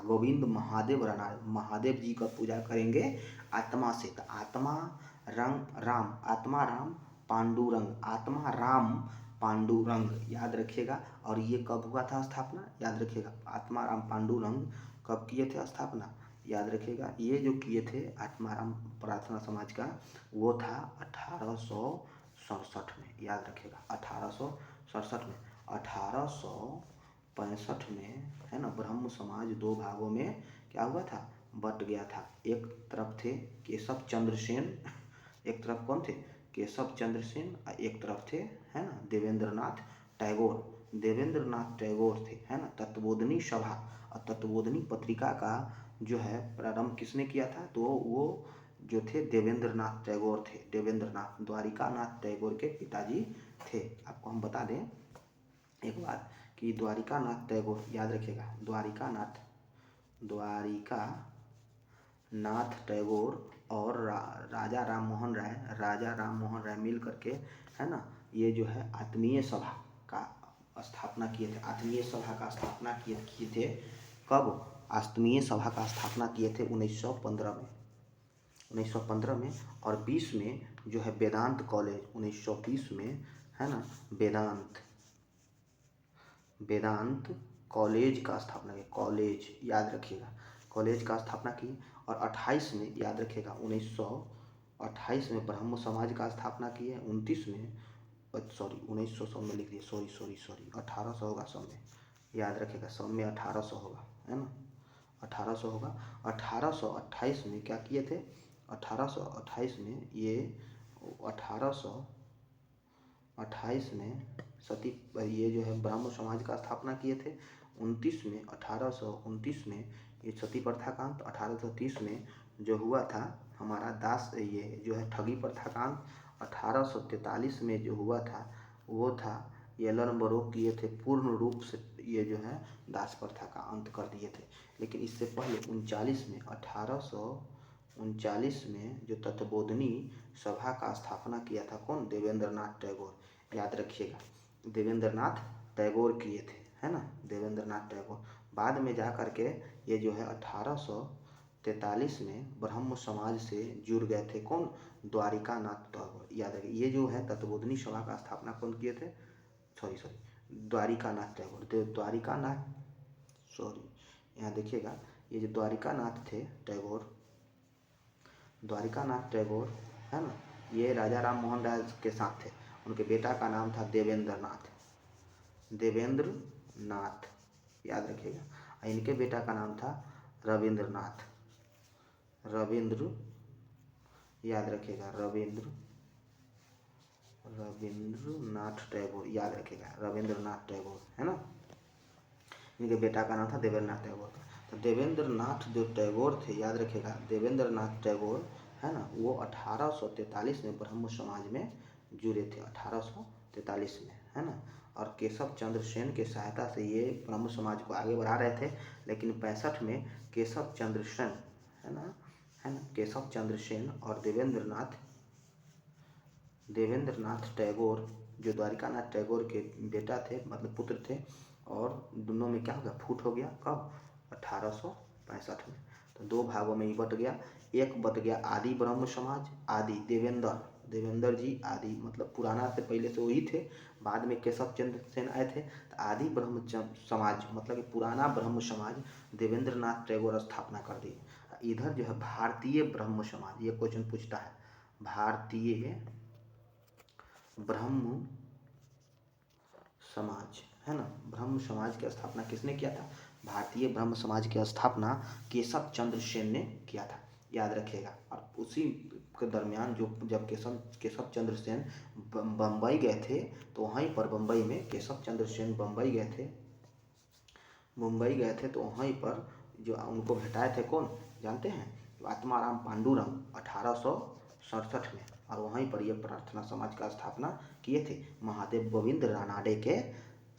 गोविंद महादेव महादेव जी का पूजा करेंगे आत्मा से, तो आत्मा रंग राम, आत्मा राम पांडुरंग, आत्मा राम पांडुरंग, याद रखिएगा। और ये कब हुआ था स्थापना, याद रखिएगा, आत्मा राम पांडुरंग कब किए थे स्थापना, याद रखिएगा। ये जो किए थे आत्माराम प्रार्थना समाज का, वो था 1867 में, याद रखिएगा, 1867 में। 1865 में, है ना, ब्रह्म समाज दो भागों में क्या हुआ था, बट गया था। एक तरफ थे केशव चंद्र सेन, एक तरफ कौन थे, केशव चंद्र सेन, और एक तरफ थे, है ना, देवेंद्रनाथ टैगोर, देवेंद्रनाथ टैगोर थे, है ना। तत्वबोधिनी सभा और तत्वबोधिनी पत्रिका का जो है प्रारंभ किसने किया था, तो वो जो थे देवेंद्रनाथ टैगोर थे। देवेंद्रनाथ द्वारिकानाथ टैगोर के पिताजी थे। आपको हम बता दें एक बात कि द्वारिकानाथ टैगोर, याद रखिएगा, द्वारिकानाथ टैगोर और राजा राम मोहन राय मिल करके, है ना, ये जो है आत्मीय सभा का स्थापना किए थे। आत्मीय सभा का स्थापना किए थे कब, आत्मीय सभा का स्थापना किए थे 1915 में, 1915 में। और 20 में जो है वेदांत कॉलेज, 1920 में, है ना, वेदांत कॉलेज का स्थापना की, कॉलेज, याद रखिएगा, कॉलेज का स्थापना की। और 28 में, याद रखिएगा, 1928 में ब्रह्म समाज का स्थापना की है। 29 में, सॉरी 1900 में लिख दिए, सॉरी 1800 होगा सब में, याद रखिएगा, सब में 1800 होगा, है ना। 1800 होगा। 1828 में क्या किए थे, 1828 में ये 1828 में सती ये जो है ब्रह्म समाज का स्थापना किए थे। 29 में 1829 में ये सती प्रथा का अंत। 1830 में जो हुआ था हमारा दास ये जो है ठगी प्रथा का अंत। 1843 में जो हुआ था वो था येलनबरोक किए थे, पूर्ण रूप से ये जो है दास प्रथा का अंत कर दिए थे। लेकिन इससे पहले 1839 में जो तत्वबोधिनी सभा का स्थापना किया था कौन, देवेंद्रनाथ टैगोर, याद रखिएगा, देवेंद्रनाथ टैगोर किए थे, है ना, देवेंद्रनाथ टैगोर। बाद में जा कर के ये जो है 1843 में ब्रह्म समाज से जुड़ गए थे कौन, द्वारिका नाथ टैगोर, याद रखिए। ये जो है तत्वबोधिनी सभा का स्थापना कौन किए थे, द्वारिका नाथ टैगोर, द्वारिका नाथ, सॉरी यहाँ देखिएगा, ये जो द्वारिका नाथ थे टैगोर, द्वारिका नाथ टैगोर, है ना, ये राजा राम मोहन राय के साथ थे। उनके बेटा का नाम था देवेंद्रनाथ, देवेंद्रनाथ, याद रखिएगा। इनके बेटा का नाम था रविंद्रनाथ, रविंद्र, याद रखिएगा, रविंद्रनाथ टैगोर, याद रखिएगा, रविंद्रनाथ टैगोर, है ना। इनके बेटा का नाम था देवेंद्रनाथ टैगोर। तो देवेंद्रनाथ जो टैगोर थे, याद रखिएगा, देवेंद्रनाथ टैगोर, है ना, वो 1843 में ब्रह्म समाज में जुड़े थे, 1843 में, है ना। और केशव चंद्र सेन के सहायता से ये ब्रह्म समाज को आगे बढ़ा रहे थे। लेकिन 65 में केशव चंद्र सेन, है ना, केशव चंद्र सेन और देवेंद्रनाथ टैगोर जो द्वारिकानाथ टैगोर के बेटा थे, मतलब पुत्र थे, और दोनों में क्या हो गया, फूट हो गया, कब, 1865 में। तो दो भागों में ही बट गया। एक बट गया आदि ब्रह्म समाज, आदि देवेंद्र जी, आदि मतलब पुराना से पहले से वही थे, बाद में केशव चंद्र सेन आए थे। तो आदि ब्रह्म समाज मतलब कि पुराना ब्रह्म समाज देवेंद्रनाथ टैगोर स्थापना कर दिए। इधर जो है भारतीय ब्रह्म समाज, ये क्वेश्चन पूछता है, भारतीय ब्रह्म समाज, है ना, ब्रह्म समाज की स्थापना किसने किया था, भारतीय ब्रह्म समाज की स्थापना केशव चंद्र सेन ने किया था, याद रखिएगा। और उसी के दरमियान जो जब केशव चंद्र सेन बम्बई गए थे, तो वहीं पर बम्बई में केशव चंद्र सेन मुंबई गए थे, तो वहीं पर जो उनको भेटाए थे कौन, जानते हैं, आत्माराम पांडुरंग 1867 में। और वहीं पर ये प्रार्थना समाज का स्थापना किए थे महादेव गोविंद रानाडे के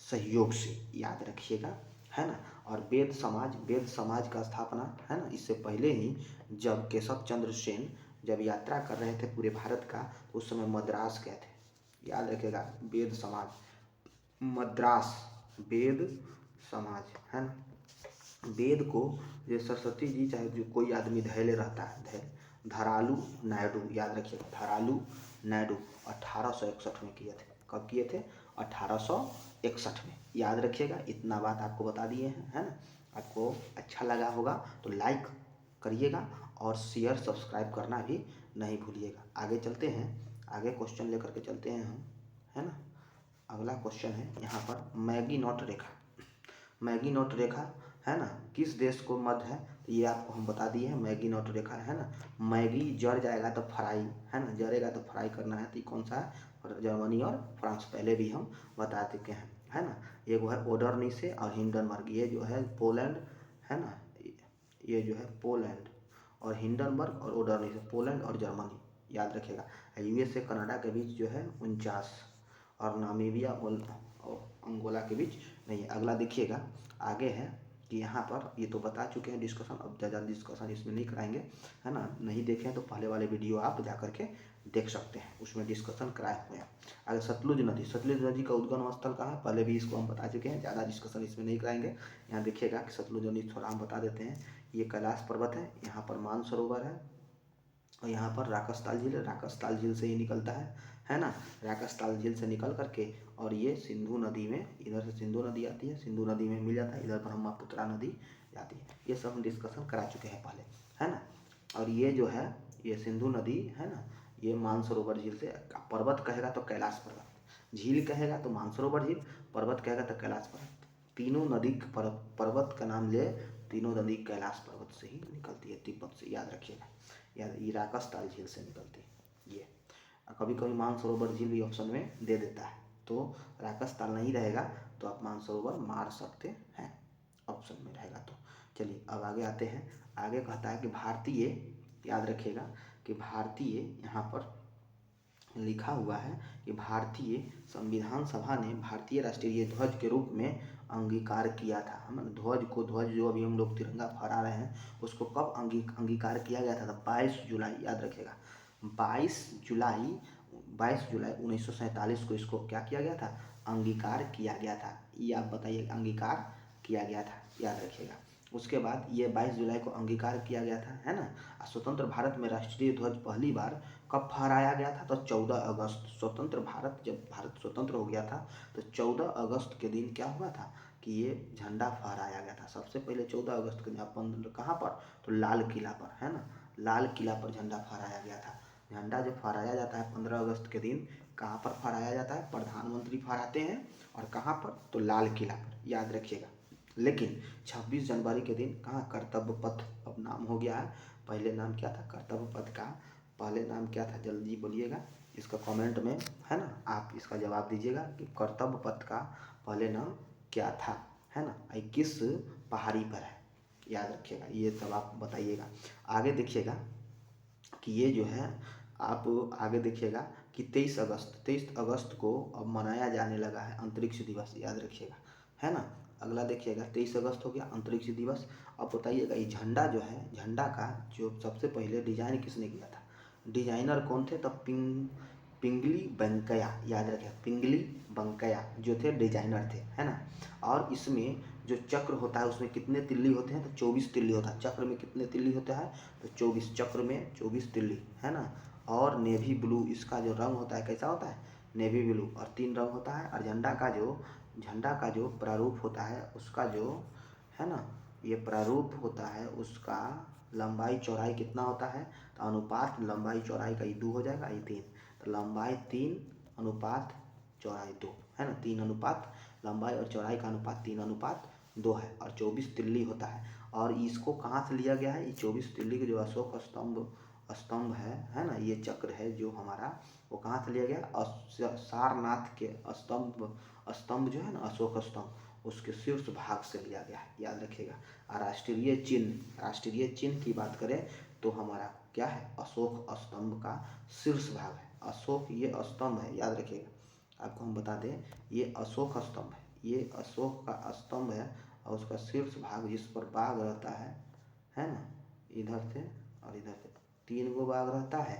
सहयोग से, याद रखिएगा, है ना। और वेद समाज का स्थापना, है ना, इससे पहले ही जब केशव चंद्र सेन जब यात्रा कर रहे थे पूरे भारत का, तो उस समय मद्रास गए थे, याद रखिएगा, वेद समाज, मद्रास, वेद समाज, है ना। वेद को जो सरस्वती जी चाहे जो कोई आदमी धैर्य रहता है, धरालू नायडू, याद रखिएगा, धरालू नायडू 1861 में किए थे। कब किए थे, 1861 में, याद रखिएगा। इतना बात आपको बता दिए हैं, है ना। आपको अच्छा लगा होगा तो लाइक करिएगा और शेयर सब्सक्राइब करना भी नहीं भूलिएगा। आगे चलते हैं, आगे क्वेश्चन लेकर के चलते हैं हम, है ना। अगला क्वेश्चन है यहाँ पर, मैगीनॉट रेखा, है ना, किस देश को मध्य है, तो ये आपको हम बता दिए हैं, मैगीनॉट रेखा, है ना। मैगी जड़ जाएगा तो फ्राई, है ना, जड़ेगा तो फ्राई करना है, तो कौन सा है, और जर्मनी और फ्रांस, पहले भी हम बता चुके हैं, है ना। ये वो है ओडरनिसे और हिंडनबर्ग, ये जो है पोलैंड, है ना, ये जो है पोलैंड और हिंडनबर्ग और ओडरनिसे, पोलैंड और जर्मनी, याद रखिएगा। यूएसए कनाडा के बीच जो है 49, और नामीबिया और अंगोला के बीच नहीं है। अगला देखिएगा, आगे है कि यहाँ पर ये तो बता चुके हैं डिस्कशन, अब ज़्यादा डिस्कशन इसमें नहीं कराएंगे, है ना। नहीं देखें तो पहले वाले वीडियो आप जा करके देख सकते हैं, उसमें डिस्कशन कराए हुए हैं। आगे सतलुज नदी का उद्गम स्थल कहाँ है, पहले भी इसको हम बता चुके हैं, ज़्यादा डिस्कशन इसमें नहीं कराएंगे। यहाँ देखिएगा कि सतलुज नदी थोड़ा हम बता देते हैं। ये कैलाश पर्वत है, यहाँ पर मानसरोवर है, और यहाँ पर राकसताल झील है, राकसताल झील से ही निकलता है ना, राकसताल झील से निकल करके और ये सिंधु नदी में, इधर से सिंधु नदी आती है, सिंधु नदी में मिल जाता है, इधर ब्रह्मपुत्रा नदी जाती है। ये सब हम डिस्कशन करा चुके हैं पहले, है ना। और ये जो है ये सिंधु नदी, है ना, ये मानसरोवर झील से, पर्वत कहेगा तो कैलाश पर्वत, झील कहेगा तो मानसरोवर झील, पर्वत कहेगा तो कैलाश पर्वत, तीनों नदी पर्वत का नाम ले तीनों नदी कैलाश पर्वत से ही निकलती है, तिब्बत से, याद रखिएगा। याद, ये राकस झील से निकलती है ये। कभी कभी मानसरोवर झील भी ऑप्शन में दे देता है, तो राकस ताल नहीं रहेगा तो आप मानसरोवर मार सकते हैं, ऑप्शन में रहेगा तो। चलिए अब आगे आते हैं। आगे कहता है कि भारतीय, याद रखिएगा कि भारतीय, यहाँ पर लिखा हुआ है कि भारतीय संविधान सभा ने भारतीय राष्ट्रीय ध्वज के रूप में अंगीकार किया था। हम ध्वज को, ध्वज जो अभी हम लोग तिरंगा फहरा रहे हैं, उसको कब अंगीकार किया गया था? 22 जुलाई, याद रखिएगा 22 जुलाई 1947 को इसको क्या किया गया था? अंगीकार किया गया था। ये आप बताइए, अंगीकार किया गया था, याद रखिएगा। उसके बाद ये 22 जुलाई को अंगीकार किया गया था, है ना। स्वतंत्र भारत में राष्ट्रीय ध्वज पहली बार कब फहराया गया था? तो 14 अगस्त। स्वतंत्र भारत, जब भारत स्वतंत्र हो गया था तो 14 अगस्त के दिन क्या हुआ था कि ये झंडा फहराया गया था। सबसे पहले 14 अगस्त के दिन अपन कहाँ पर? तो लाल किला पर, है ना, लाल किला पर झंडा फहराया गया था। झंडा जब फहराया जाता है 15 अगस्त के दिन, कहाँ पर फहराया जाता है? प्रधानमंत्री फहराते हैं, और कहाँ पर? तो लाल किला पर, याद रखिएगा। लेकिन 26 जनवरी के दिन कहाँ? कर्तव्य पथ अब नाम हो गया है। पहले नाम क्या था कर्तव्य पथ का? पहले नाम क्या था? जल्दी बोलिएगा, इसका कमेंट में, है ना, आप इसका जवाब दीजिएगा कि कर्तव्य पथ का पहले नाम क्या था, है ना। किस पहाड़ी पर है, याद रखिएगा। ये सब आप बताइएगा। आगे देखिएगा कि ये जो है, आप आगे देखिएगा कि 23 अगस्त को अब मनाया जाने लगा है अंतरिक्ष दिवस, याद रखिएगा, है ना। अगला देखिएगा, 23 अगस्त हो गया अंतरिक्ष दिवस। अब बताइएगा ये झंडा जो है, झंडा का जो सबसे पहले डिजाइन किसने किया था? डिजाइनर कौन थे? तब पिंगली वेंकैया, याद रखें, पिंगली वेंकैया जो थे डिजाइनर थे, है ना। और इसमें जो चक्र होता है उसमें कितने तिल्ली होते हैं? तो 24 तिल्ली होता है। चक्र में कितने तिल्ली होता है? तो 24, चक्र में 24 तिल्ली, है ना। और नेवी ब्लू इसका जो रंग होता है, कैसा होता है? नेवी ब्लू, और 3 रंग होता है। और झंडा का जो प्रारूप होता है उसका जो, है ना, ये प्रारूप होता है उसका लंबाई चौड़ाई कितना होता है? तो अनुपात लंबाई चौड़ाई का ये 2 हो जाएगा, ये 3, तो लंबाई 3 अनुपात चौड़ाई 2, है ना। 3 अनुपात लंबाई और चौड़ाई का अनुपात 3 अनुपात 2 है, और 24 तिल्ली होता है। और इसको कहाँ से लिया गया है? ये 24 तिल्ली के जो अशोक स्तंभ है ना, ये चक्र है जो हमारा, वो कहाँ से लिया गया? सारनाथ के स्तंभ जो है ना, अशोक स्तंभ, उसके शीर्ष भाग से लिया गया है, याद रखिएगा। और राष्ट्रीय चिन्ह की बात करें तो हमारा क्या है? अशोक स्तंभ का शीर्ष भाग है। अशोक ये स्तंभ है, याद रखिएगा। आपको हम बता दें, ये अशोक स्तंभ है, ये अशोक का स्तंभ है, और उसका शीर्ष भाग जिस पर बाघ रहता है ना, इधर से और इधर से 3 गो बाघ रहता है?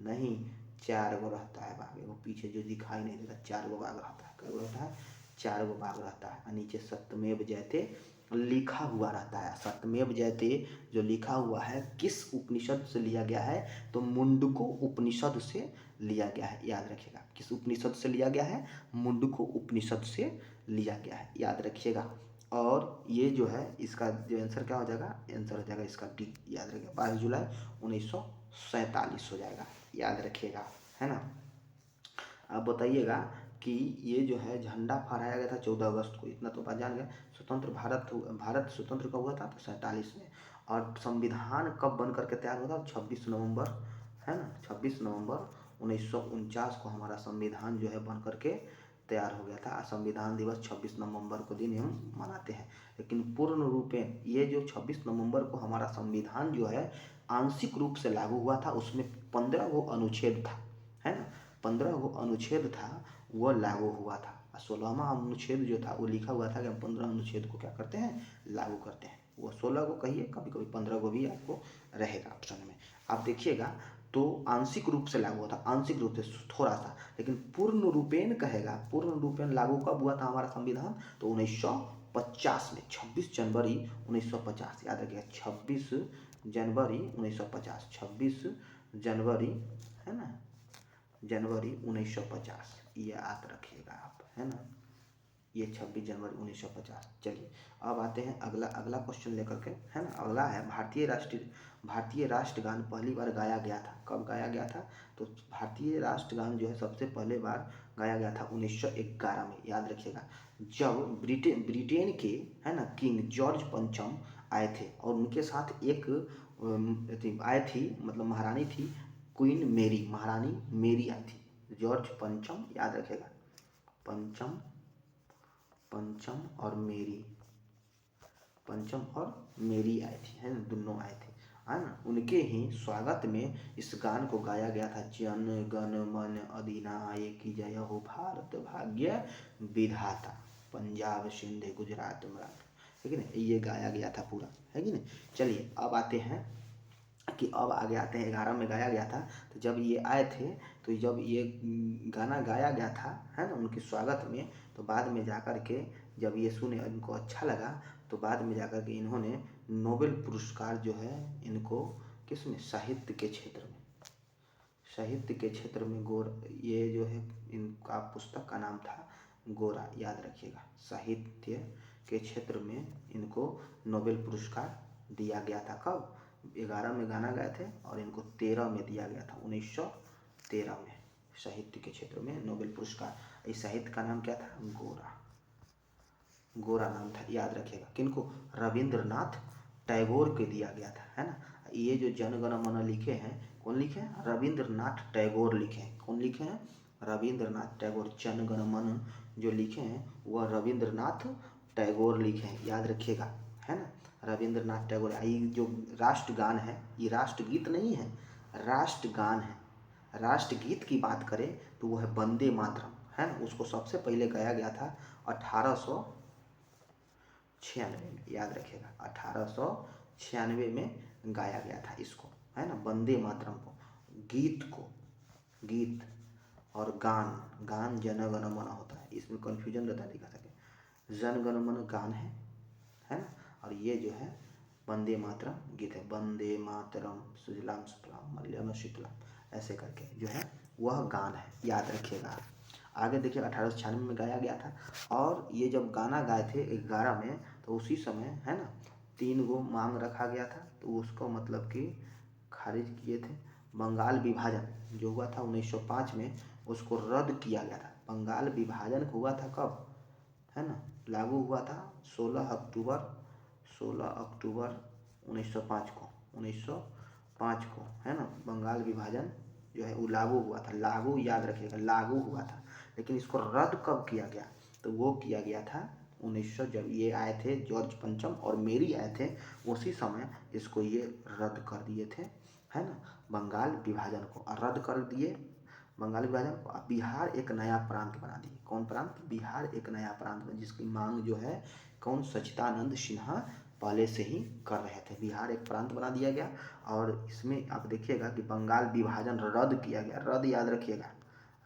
नहीं, 4 गो रहता है बाघ। वो पीछे जो दिखाई नहीं देता, 4 गो बाघ रहता है। क्या रहता है? 4 गो बाघ रहता है। और नीचे सत्यमेव जयते लिखा हुआ रहता है। सत्यमेव जयते जो लिखा हुआ है किस उपनिषद से लिया गया है? तो मुंडको उपनिषद से लिया गया है, याद रखिएगा। किस उपनिषद से लिया गया है? मुंडको उपनिषद से लिया गया है, याद रखिएगा। और ये जो है इसका जो आंसर क्या हो जाएगा? आंसर हो जाएगा इसका डी, याद रखिएगा। 22 जुलाई 1947 हो जाएगा, याद रखिएगा, है ना। आप बताइएगा कि ये जो है झंडा फहराया गया था 14 अगस्त को, इतना तो बात जान गए। भारत स्वतंत्र कब हुआ था? तो 47 में। और संविधान कब बन करके तैयार हुआ था? 26 नवंबर, है ना, 26 नवंबर 1949 को हमारा संविधान जो है बन करके तैयार हो गया था। संविधान दिवस 26 नवंबर को दिन हम मनाते हैं। लेकिन पूर्ण रूपेण ये जो 26 नवंबर को हमारा संविधान जो है आंशिक रूप से लागू हुआ था, उसमें 15 गो अनुच्छेद था, है ना। 15 गो अनुच्छेद था, वो लागू हुआ था। 16वां अनुच्छेद जो था वो लिखा हुआ था कि हम 15 अनुच्छेद को क्या करते हैं? लागू करते हैं। वो 16 को कहिए, कभी कभी 15 को भी आपको रहेगा ऑप्शन में। आप देखिएगा तो आंशिक रूप से लागू होता, आंशिक रूप से थोड़ा सा, लेकिन पूर्ण रूपेण कहेगा, पूर्ण रूपेण लागू कब हुआ था हमारा संविधान? तो 1950 में, 26 जनवरी 1950, याद रखिएगा, 26 जनवरी 1950, 26 जनवरी, है ना, जनवरी 1950, ये याद रखिएगा आप, है ना, ये 26 जनवरी 1950। चलिए अब आते हैं अगला क्वेश्चन लेकर के, है ना। अगला है भारतीय राष्ट्रगान पहली बार गाया गया था, कब गाया गया था? तो भारतीय राष्ट्रगान जो है सबसे पहले बार गाया गया था 1911 में, याद रखिएगा। जब ब्रिटेन के, है ना, किंग जॉर्ज पंचम आए थे और उनके साथ एक आए थी, मतलब महारानी थी क्वीन मेरी, महारानी मेरी आई थी। जॉर्ज पंचम, याद रखेगा, पंचम, पंचम और मेरी, पंचम और मेरी आए थी, है ना, दोनों आए थे, है ना। उनके ही स्वागत में इस गान को गाया गया था, जन गण मन अधिनायक की जय हो भारत भाग्य विधाता, पंजाब सिंध गुजरात मराठा, है कि नहीं, ये गाया गया था पूरा, है कि नहीं। चलिए अब आते हैं कि अब आगे आते हैं 11 में गाया गया था। तो जब ये आए थे, तो जब ये गाना गाया गया था, है ना, उनके स्वागत में, तो बाद में जाकर के जब ये सुने, इनको अच्छा लगा, तो बाद में जाकर के इन्होंने नोबेल पुरस्कार जो है इनको, किसमें, साहित्य के क्षेत्र में, साहित्य के क्षेत्र में ये जो है इनका पुस्तक का नाम था गोरा, याद रखिएगा, साहित्य के क्षेत्र में इनको नोबेल पुरस्कार दिया गया था। कब, 11 में गाना गाए थे और इनको 13 में दिया गया था, 1913 में साहित्य के क्षेत्र में नोबेल पुरस्कार। इस साहित्य का नाम क्या था, गोरा, गोरा नाम था, याद रखिएगा। किनको, रविंद्रनाथ टैगोर के दिया गया था, है ना। ये जो जन गण मन लिखे हैं, कौन लिखे हैं, रविंद्रनाथ टैगोर लिखे हैं। कौन लिखे हैं, रविंद्रनाथ टैगोर। जन गण मन जो लिखे हैं वह रविंद्रनाथ टैगोर लिखे हैं, याद रखिएगा, है ना, रविंद्रनाथ टैगोर। ये जो राष्ट्रगान है, ये राष्ट्रगीत नहीं है, राष्ट्रगान है। राष्ट्रगीत की बात करें तो वह है वंदे मातरम, है ना। उसको सबसे पहले गाया गया था 1896 में, याद रखिएगा, 1896 में गाया गया था इसको, है ना, वंदे मातरम को, गीत को, गीत और गान, गान जन गण मन होता है, इसमें कन्फ्यूजन रहता है, लिखा सके, जन गण मन गान है ना, और ये जो है वंदे मातरम गीत है, वंदे मातरम सुजलाम सुफलाम मलयज शीतलाम, ऐसे करके जो है वह गान है, याद रखिएगा। आगे देखिए 1896 में गाया गया था, और ये जब गाना गाए थे 11 में, तो उसी समय, है ना, 3 गो मांग रखा गया था, तो उसको मतलब कि खारिज किए थे। बंगाल विभाजन जो हुआ था 1905 में, उसको रद्द किया गया था। बंगाल विभाजन हुआ था कब, है ना, लागू हुआ था 16 अक्टूबर 1905 को, 1905 को, है ना, बंगाल विभाजन जो है वो लागू हुआ था, लागू, याद रखिएगा, लागू हुआ था। लेकिन इसको रद्द कब किया गया, तो वो किया गया था 1900, जब ये आए थे जॉर्ज पंचम और मेरी आए थे, उसी समय इसको ये रद्द कर दिए थे, है ना, बंगाल विभाजन को रद्द कर दिए, बंगाल विभाजन को। बिहार एक नया प्रांत बना दिए। कौन प्रांत, बिहार एक नया प्रांत बना, जिसकी मांग जो है कौन, सच्चिदानंद सिन्हा पहले से ही कर रहे थे। बिहार एक प्रांत बना दिया गया, और इसमें आप देखिएगा कि बंगाल विभाजन रद्द किया गया, रद्द याद रखिएगा,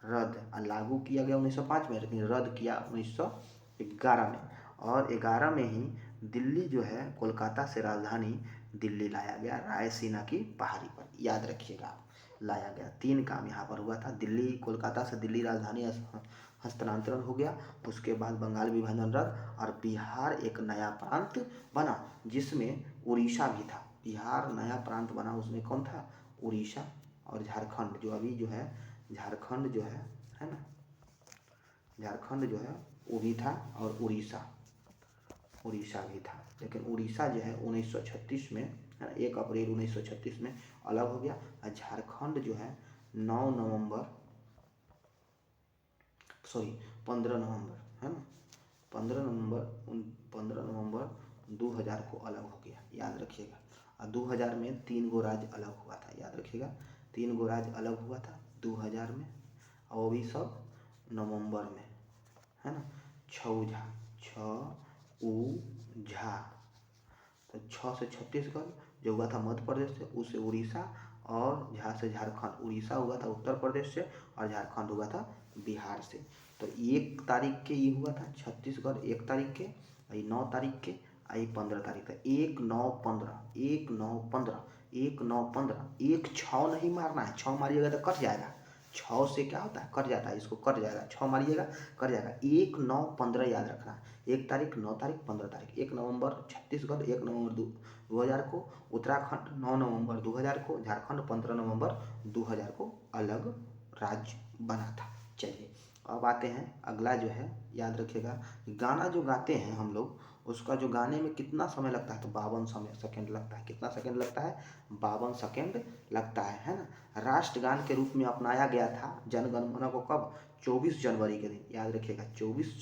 रद्द, लागू किया गया 1905 में, लेकिन रद्द किया 1911 में। और 11 में ही दिल्ली जो है, कोलकाता से राजधानी दिल्ली लाया गया, रायसीना की पहाड़ी पर, याद रखिएगा, लाया गया। 3 काम यहाँ पर हुआ था, दिल्ली, कोलकाता से दिल्ली राजधानी हस्तांतरण हो गया, उसके बाद बंगाल विभाजन रद्द, और बिहार एक नया प्रांत बना, जिसमें उड़ीसा भी था। बिहार नया प्रांत बना, उसमें कौन था, उड़ीसा और झारखंड, जो अभी जो है झारखंड जो है ना, झारखंड जो है वो भी था, और उड़ीसा भी था। लेकिन उड़ीसा जो है 1936 में, है ना, 1 अप्रैल 1936 में अलग हो गया, और झारखंड जो है 15 नवंबर, है ना, 15 नवंबर 2000 को अलग हो गया, याद रखिएगा। और 2000 में 3 गो राज्य अलग हुआ था, याद रखिएगा, 3 गो राज्य अलग हुआ था 2000 में, और वो भी सब नवंबर में, है ना। छौझा, छौझा, तो 6 से छत्तीसगढ़ जो हुआ था मध्य प्रदेश से, उससे उड़ीसा, और झा से झारखंड। उड़ीसा हुआ था उत्तर प्रदेश से, और झारखंड हुआ था बिहार से। तो 1 तारीख के ये हुआ था छत्तीसगढ़, 1 तारीख के, 9 तारीख के, 15 तारीख का, 1 9 15, 1 9 15, 1 9 15, 1 6 नहीं मारना है, 6 मारिएगा तो कट जाएगा, 6 से क्या होता है, कट जाता है, इसको कट जाएगा, 6 मारिएगा कट जाएगा, 1 9 15 याद रखना है। 1 तारीख, 9 तारीख, 15 तारीख, 1 नवंबर छत्तीसगढ़, 1 नवंबर 2000 को उत्तराखंड, 9 नवंबर 2000 को झारखंड, 15 नवंबर 2000 को अलग राज्य बना था। चलिए अब आते हैं, अगला जो है याद रखिएगा। गाना जो गाते हैं हम लोग, उसका जो गाने में कितना समय लगता है, तो 52 सेकेंड लगता है। कितना सेकेंड लगता है? 52 सेकेंड लगता है ना। राष्ट्रगान के रूप में अपनाया गया था जन गण मन को कब? 24 जनवरी के दिन, याद रखिएगा 24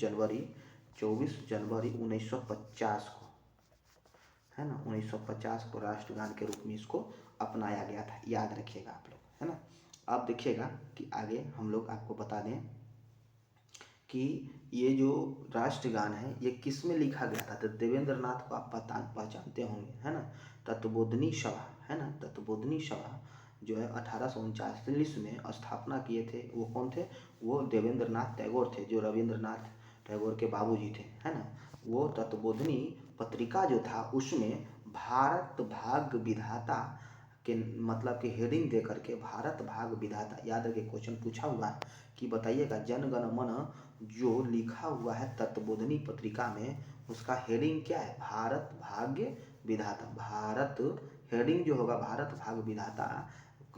जनवरी 1950 को, है ना। 1950 को राष्ट्रगान के रूप में इसको अपनाया गया था, याद रखिएगा आप लोग, है ना। अब देखिएगा कि आगे हम लोग आपको बता दें कि ये जो राष्ट्रगान है ये किस में लिखा गया था। तो देवेंद्र नाथ को आप पहचानते होंगे, है ना। तत्वबोधिनी सभा, है ना, तत्वबोधिनी सभा जो है 1839 में स्थापना किए थे। वो कौन थे? वो देवेंद्र नाथ टैगोर थे, जो रविंद्रनाथ टैगोर के बाबूजी थे, है ना। वो तत्वबोधिनी पत्रिका जो था उसमें भारत भाग्य विधाता के मतलब कि हेडिंग दे करके भारत भाग्य विधाता, याद रखिए क्वेश्चन पूछा हुआ है कि बताइएगा जन गण मन जो लिखा हुआ है तत्वबोधिनी पत्रिका में, उसका हेडिंग क्या है? भारत भाग्य विधाता। भारत हेडिंग जो होगा भारत भाग्य विधाता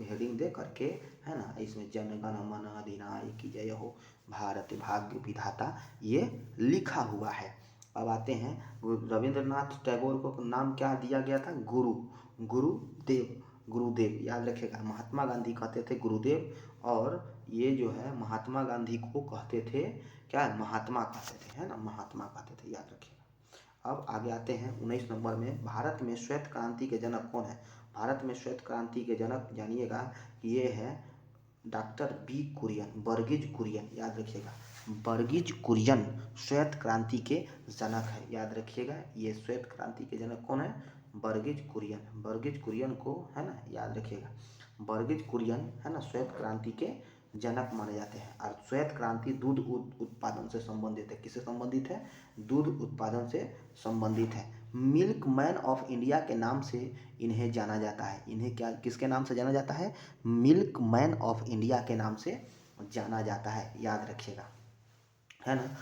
हेडिंग दे करके, है ना, इसमें जन गण मन अधिनायक की जय हो, भारत भाग्य विधाता ये लिखा हुआ है। अब आते हैं रविंद्रनाथ टैगोर को नाम क्या दिया गया था? गुरुदेव। गुरुदेव, याद रखिएगा। महात्मा गांधी कहते थे गुरुदेव, और ये जो है महात्मा गांधी को कहते थे क्या? महात्मा कहते थे, है ना, महात्मा कहते थे, याद रखिएगा। अब आगे आते हैं 19 नंबर में, भारत में श्वेत क्रांति के जनक कौन है? भारत में श्वेत क्रांति के जनक जानिएगा कि ये है डॉक्टर बी कुरियन, बर्गिज कुरियन, याद रखिएगा। बर्गिज कुरियन श्वेत क्रांति के जनक है, याद रखिएगा। ये श्वेत क्रांति के जनक कौन है? बर्गिज कुरियन। बर्गिज कुरियन को, है ना, याद रखिएगा। बर्गिज कुरियन, है ना, श्वेत क्रांति के जनक माने जाते हैं। और श्वेत क्रांति दूध उत्पादन से संबंधित है। किससे संबंधित है? दूध उत्पादन से संबंधित है। मिल्क मैन ऑफ इंडिया के नाम से इन्हें जाना जाता है। इन्हें क्या, किसके नाम से जाना जाता है? मिल्क मैन ऑफ इंडिया के नाम से जाना जाता है, याद रखिएगा, है ना।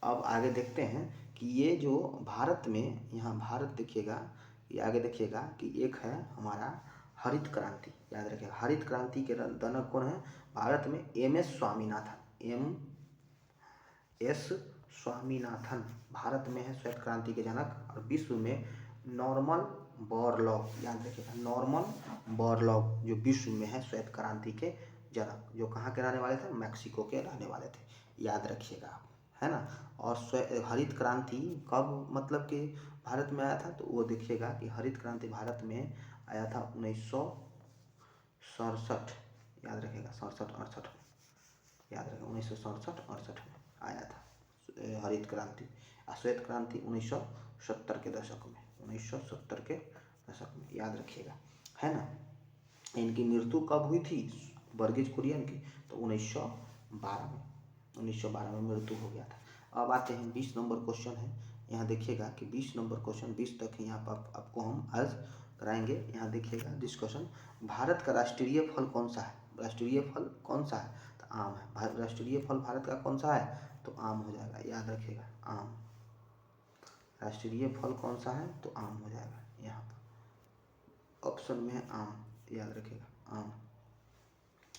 अब आगे देखते हैं कि ये जो भारत में, यहाँ भारत देखिएगा, ये आगे देखिएगा कि एक है हमारा हरित क्रांति, याद रखिएगा। हरित क्रांति के जनक कौन है? भारत में MS स्वामीनाथन। MS स्वामीनाथन भारत में है श्वेत क्रांति के जनक। और विश्व में नॉर्मन बोरलॉग, याद रखिएगा, नॉर्मन बोरलॉग जो विश्व में है श्वेत क्रांति के जनक, जो कहाँ के रहने वाले थे? मैक्सिको के रहने वाले थे, याद रखिएगा आप, है ना। और हरित क्रांति कब मतलब कि भारत में आया था? तो वो देखिएगा कि हरित क्रांति भारत में आया था 1967, याद रखिएगा, 67-68 में, याद रखिएगा 1967-68 में आया था हरित क्रांति। श्वेत क्रांति 1970 के दशक में, 1970 के दशक में, याद रखिएगा, है ना। इनकी मृत्यु कब हुई थी बर्गिज कुरियन की? तो 1912 में, 1912 में मृत्यु हो गया था। अब आते हैं 20 नंबर क्वेश्चन है। यहाँ देखिएगा कि 20 नंबर क्वेश्चन 20 तक यहाँ पर आपको हम आज कराएंगे। यहाँ देखिएगा डिस्कशन, भारत का राष्ट्रीय फल कौन सा है? राष्ट्रीय फल कौन सा है? तो आम है। राष्ट्रीय फल भारत का कौन सा है? तो आम हो जाएगा, याद रखिएगा, आम। राष्ट्रीय फल कौन सा है? तो आम हो जाएगा, यहाँ पर ऑप्शन में है आम, याद रखिएगा, आम,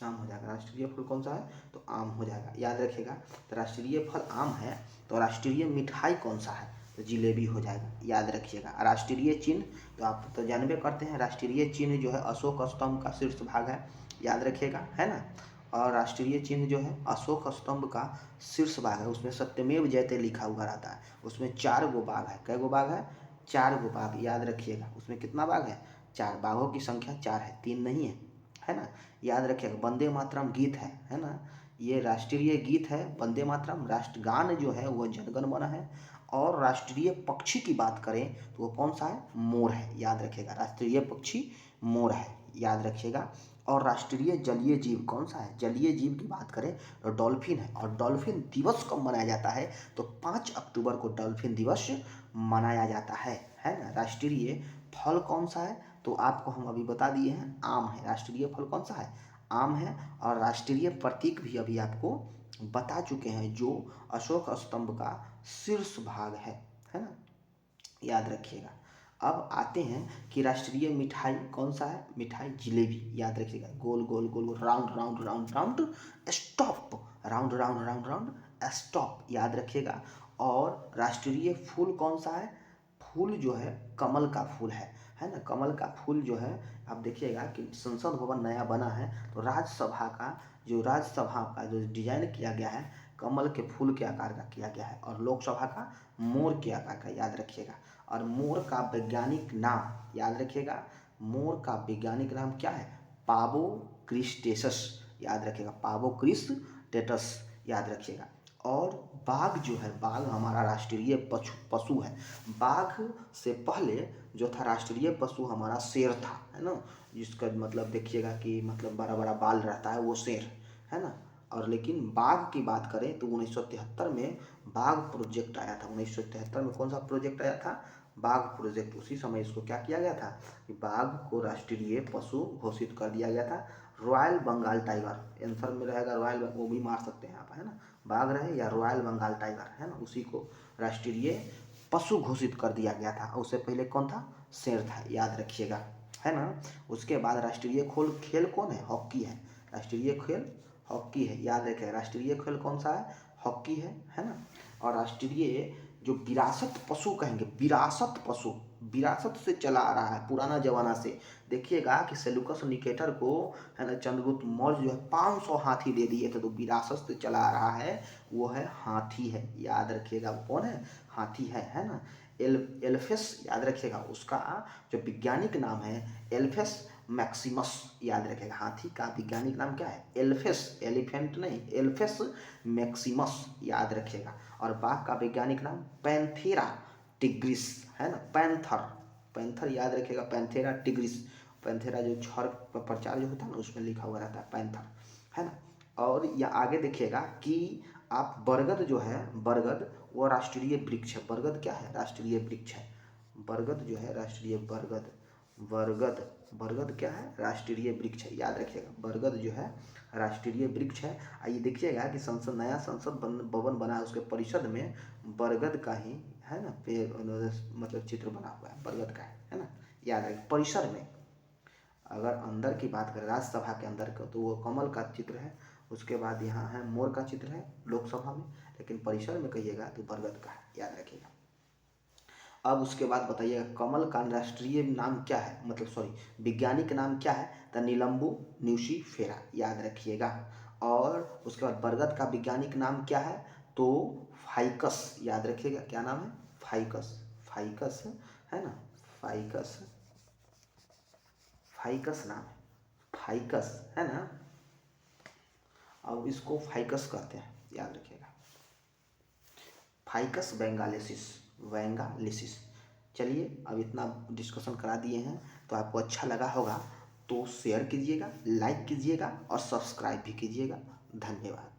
आम हो जाएगा। राष्ट्रीय फल कौन सा है? तो आम हो जाएगा, याद रखिएगा। तो राष्ट्रीय फल आम है, तो राष्ट्रीय मिठाई कौन सा है? तो जिलेबी हो जाएगा, याद रखिएगा। राष्ट्रीय चिन्ह तो आप तो जानबे करते हैं, राष्ट्रीय चिन्ह जो है अशोक स्तंभ का शीर्ष भाग है, याद रखिएगा, है ना। और राष्ट्रीय चिन्ह जो है अशोक स्तंभ का शीर्ष भाग है, उसमें सत्यमेव जयते लिखा हुआ रहता है। उसमें 4 गो बाघ है। कै गो बाघ है? 4 गो बाघ, याद रखिएगा। उसमें कितना बाघ है? 4। बाघों की संख्या 4 है, 3 नहीं है ना, याद रखिएगा। वंदे मातरम गीत है ना, ये राष्ट्रीय गीत है वंदे मातरम। राष्ट्रगान जो है वो जनगण मन है। और राष्ट्रीय पक्षी की बात करें तो वो कौन सा है? मोर है, याद रखिएगा। राष्ट्रीय पक्षी मोर है, याद रखिएगा। और राष्ट्रीय जलीय जीव कौन सा है? जलीय जीव की बात करें तो डॉल्फिन है। और डॉल्फिन दिवस कब मनाया जाता है? तो 5 अक्टूबर को डॉल्फिन दिवस मनाया जाता है ना। राष्ट्रीय फल कौन सा है? तो आपको हम अभी बता दिए हैं, आम है। राष्ट्रीय फल कौन सा है? आम है। और राष्ट्रीय प्रतीक भी अभी आपको बता चुके हैं, जो अशोक स्तंभ का शीर्ष भाग है ना, याद रखिएगा। अब आते हैं कि राष्ट्रीय मिठाई कौन सा है? मिठाई जिलेबी, याद रखिएगा। गोल गोल गोल गोल, round round round round, stop, round round round round, stop याद रखिएगा। और राष्ट्रीय फूल कौन सा है? फूल जो है कमल का फूल है ना। कमल का फूल जो है आप देखिएगा कि संसद भवन नया बना है तो राज्यसभा का जो डिजाइन किया गया है कमल के फूल के आकार का किया गया है और लोकसभा का मोर के आकार का, याद रखिएगा। और मोर का वैज्ञानिक नाम याद रखिएगा, मोर का वैज्ञानिक नाम क्या है? पावो क्रिस्टेसस, याद रखिएगा, पावो क्रिस्टेटस, याद रखिएगा। और बाघ जो है, बाघ हमारा राष्ट्रीय पशु है। बाघ से पहले जो था राष्ट्रीय पशु हमारा शेर था, है ना, जिसका मतलब देखिएगा कि मतलब बड़ा बड़ा बाल रहता है वो शेर, है ना। और लेकिन बाघ की बात करें तो 1973 में बाघ प्रोजेक्ट आया था। 1973 में कौन सा प्रोजेक्ट आया था? बाघ प्रोजेक्ट। उसी समय इसको क्या किया गया था कि बाघ को राष्ट्रीय पशु घोषित कर दिया गया था। रॉयल बंगाल टाइगर आंसर में रहेगा, रॉयल, वो भी मार सकते हैं आप, है ना, बाघ रहे या रॉयल बंगाल टाइगर, है ना, उसी को राष्ट्रीय पशु घोषित कर दिया गया था। उससे पहले कौन था? शेर था, याद रखिएगा, है ना। उसके बाद राष्ट्रीय खेल कौन है? हॉकी है। राष्ट्रीय खेल हॉकी है, याद रखें। राष्ट्रीय खेल कौन सा है? हॉकी है ना। और राष्ट्रीय जो विरासत पशु कहेंगे, विरासत पशु, विरासत से चला आ रहा है पुराना जमाना से। देखिएगा कि सेल्यूकस निकेटर को, है ना, चंद्रगुप्त मौर्य जो है 500 हाथी दे दिए थे, तो विरासत से चला आ रहा है वो है हाथी है, याद रखिएगा। वो कौन है? हाथी है ना। एल्फेस, याद रखिएगा, उसका जो वैज्ञानिक नाम है एल्फेस मैक्सिमस, याद रखेगा। हाथी का वैज्ञानिक नाम क्या है? एल्फेस, एलिफेंट नहीं, एल्फेस मैक्सिमस, याद रखेगा। और बाघ का वैज्ञानिक नाम पैंथेरा टिग्रिस, है ना, पैंथर याद रखेगा, पैंथेरा टिग्रिस। पैंथेरा जो छर प्रचार जो होता है ना उसमें लिखा हुआ रहता है पैंथर, है ना। और या आगे देखिएगा कि आप बरगद जो है, बरगद वो राष्ट्रीय वृक्ष है। बरगद क्या है? राष्ट्रीय वृक्ष है। बरगद जो है राष्ट्रीय, बरगद क्या है? राष्ट्रीय वृक्ष है, याद रखिएगा। बरगद जो है राष्ट्रीय वृक्ष है। आइए देखिएगा कि नया संसद भवन बना है, उसके परिषद में बरगद का ही, है ना, पेड़ मतलब चित्र बना हुआ है, बरगद का है ना, याद रखिए। परिसर में अगर अंदर की बात करें राज्यसभा के अंदर का तो वो कमल का चित्र है। उसके बाद यहाँ है मोर का चित्र है लोकसभा में, लेकिन परिसर में कहिएगा तो बरगद का है, याद रखिएगा। अब उसके बाद बताइएगा कमल का राष्ट्रीय नाम क्या है, मतलब सॉरी वैज्ञानिक नाम क्या है? द नीलम्बू न्यूसीफेरा, याद रखिएगा। और उसके बाद बरगद का वैज्ञानिक नाम क्या है? तो फाइकस, याद रखिएगा। क्या नाम है? फाइकस, फाइकस, है ना, फाइकस, फाइकस नाम है, फाइकस, है ना। अब इसको फाइकस कहते हैं, याद रखिएगा। फाइकस बेंगालिसिस। चलिए अब इतना डिस्कशन करा दिए हैं तो आपको अच्छा लगा होगा तो शेयर कीजिएगा, लाइक कीजिएगा और सब्सक्राइब भी कीजिएगा। धन्यवाद।